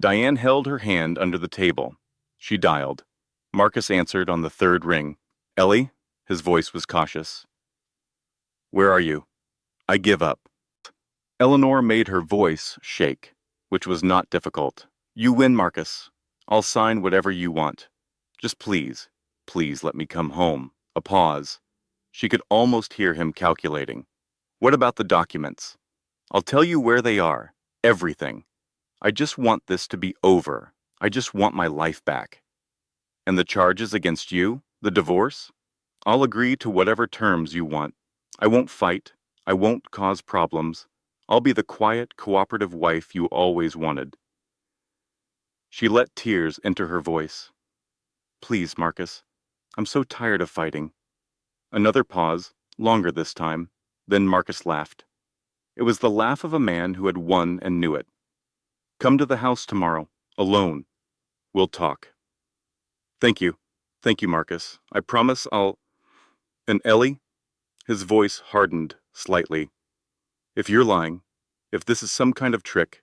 S1: Diane held her hand under the table. She dialed. Marcus answered on the third ring. Ellie? His voice was cautious. Where are you? I give up. Eleanor made her voice shake, which was not difficult. You win, Marcus. I'll sign whatever you want. Just please, please let me come home. A pause. She could almost hear him calculating. What about the documents? I'll tell you where they are. Everything. I just want this to be over. I just want my life back. And the charges against you? The divorce? I'll agree to whatever terms you want. I won't fight. I won't cause problems. I'll be the quiet, cooperative wife you always wanted. She let tears enter her voice. Please, Marcus. I'm so tired of fighting. Another pause, longer this time. Then Marcus laughed. It was the laugh of a man who had won and knew it. Come to the house tomorrow, alone. We'll talk. Thank you. Thank you, Marcus. I promise I'll... And Ellie? His voice hardened slightly. If you're lying, if this is some kind of trick,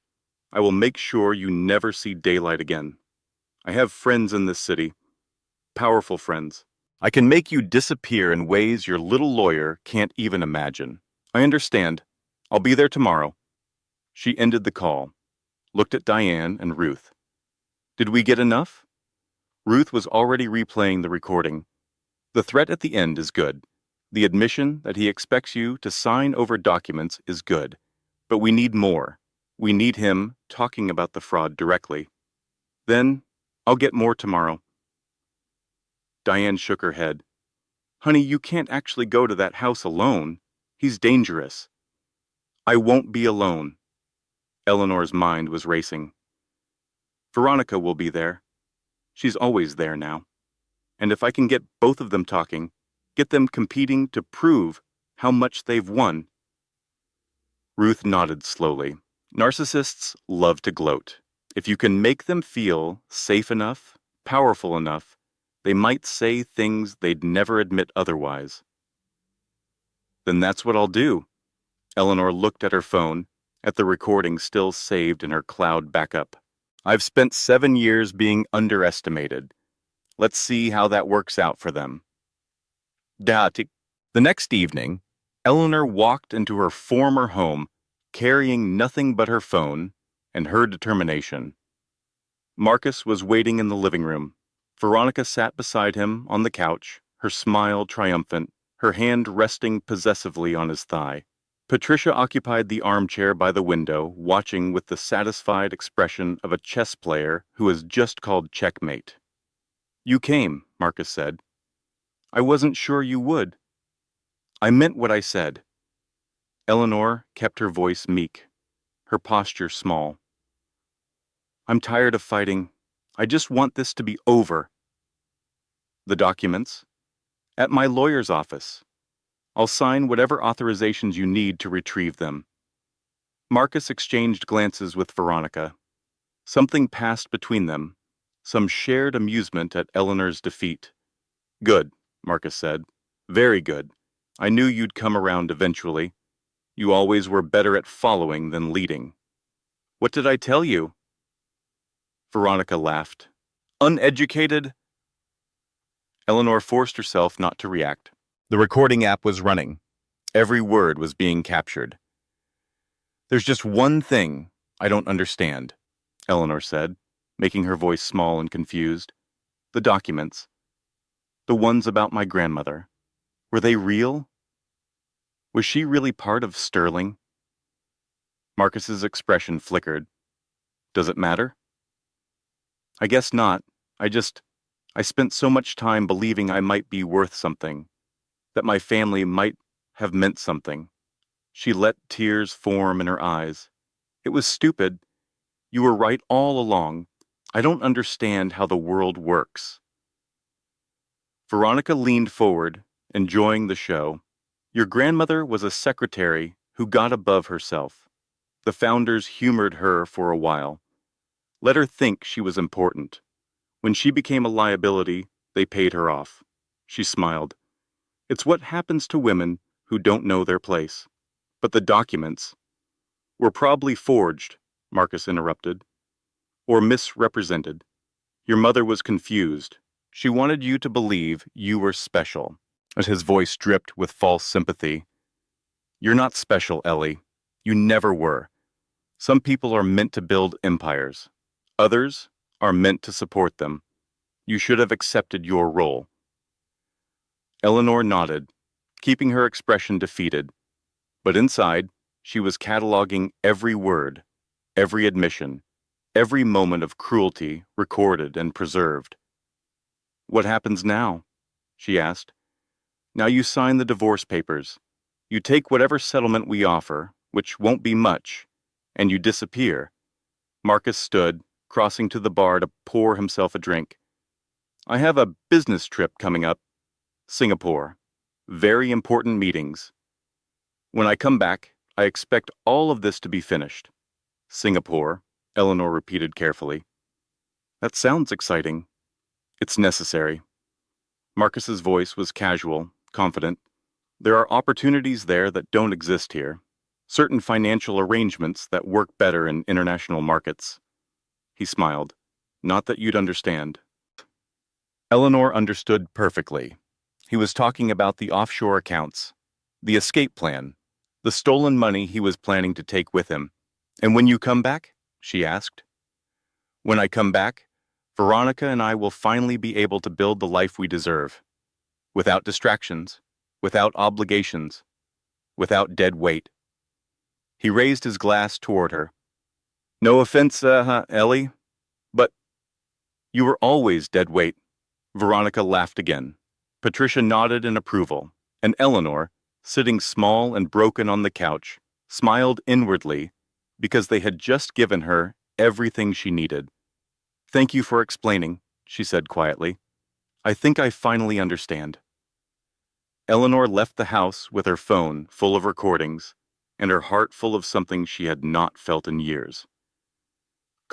S1: I will make sure you never see daylight again. I have friends in this city. Powerful friends. I can make you disappear in ways your little lawyer can't even imagine. I understand. I'll be there tomorrow. She ended the call, looked at Diane and Ruth. Did we get enough? Ruth was already replaying the recording. The threat at the end is good. The admission that he expects you to sign over documents is good. But we need more. We need him talking about the fraud directly. Then, I'll get more tomorrow. Diane shook her head. Honey, you can't actually go to that house alone. He's dangerous. I won't be alone. Eleanor's mind was racing. Veronica will be there. She's always there now. And if I can get both of them talking, get them competing to prove how much they've won. Ruth nodded slowly. Narcissists love to gloat. If you can make them feel safe enough, powerful enough, they might say things they'd never admit otherwise. Then that's what I'll do. Eleanor looked at her phone, at the recording still saved in her cloud backup. I've spent 7 years being underestimated. Let's see how that works out for them. The next evening, Eleanor walked into her former home, carrying nothing but her phone and her determination. Marcus was waiting in the living room. Veronica sat beside him on the couch, her smile triumphant, her hand resting possessively on his thigh. Patricia occupied the armchair by the window, watching with the satisfied expression of a chess player who has just called checkmate. You came, Marcus said. I wasn't sure you would. I meant what I said. Eleanor kept her voice meek, her posture small. I'm tired of fighting. I just want this to be over. The documents? At my lawyer's office. I'll sign whatever authorizations you need to retrieve them. Marcus exchanged glances with Veronica. Something passed between them, some shared amusement at Eleanor's defeat. Good, Marcus said. Very good. I knew you'd come around eventually. You always were better at following than leading. What did I tell you? Veronica laughed. Uneducated? Eleanor forced herself not to react. The recording app was running. Every word was being captured. There's just one thing I don't understand, Eleanor said, making her voice small and confused. The documents. The ones about my grandmother. Were they real? Was she really part of Sterling? Marcus's expression flickered. Does it matter? I guess not. I spent so much time believing I might be worth something, that my family might have meant something. She let tears form in her eyes. It was stupid. You were right all along. I don't understand how the world works. Veronica leaned forward, enjoying the show. Your grandmother was a secretary who got above herself. The founders humored her for a while. Let her think she was important. When she became a liability, they paid her off. She smiled. It's what happens to women who don't know their place. But the documents were probably forged, Marcus interrupted, or misrepresented. Your mother was confused. She wanted you to believe you were special. As his voice dripped with false sympathy. You're not special, Ellie. You never were. Some people are meant to build empires. Others are meant to support them. You should have accepted your role. Eleanor nodded, keeping her expression defeated. But inside, she was cataloging every word, every admission, every moment of cruelty recorded and preserved. What happens now? She asked. Now you sign the divorce papers. You take whatever settlement we offer, which won't be much, and you disappear. Marcus stood, crossing to the bar to pour himself a drink. I have a business trip coming up. Singapore. Very important meetings. When I come back, I expect all of this to be finished. Singapore, Eleanor repeated carefully. That sounds exciting. It's necessary. Marcus's voice was casual, confident. There are opportunities there that don't exist here. Certain financial arrangements that work better in international markets. He smiled. Not that you'd understand. Eleanor understood perfectly. He was talking about the offshore accounts, the escape plan, the stolen money he was planning to take with him. And when you come back? She asked. When I come back, Veronica and I will finally be able to build the life we deserve. Without distractions, without obligations, without dead weight. He raised his glass toward her. No offense, Ellie, but you were always dead weight. Veronica laughed again. Patricia nodded in approval, and Eleanor, sitting small and broken on the couch, smiled inwardly because they had just given her everything she needed. Thank you for explaining, she said quietly. I think I finally understand. Eleanor left the house with her phone full of recordings and her heart full of something she had not felt in years.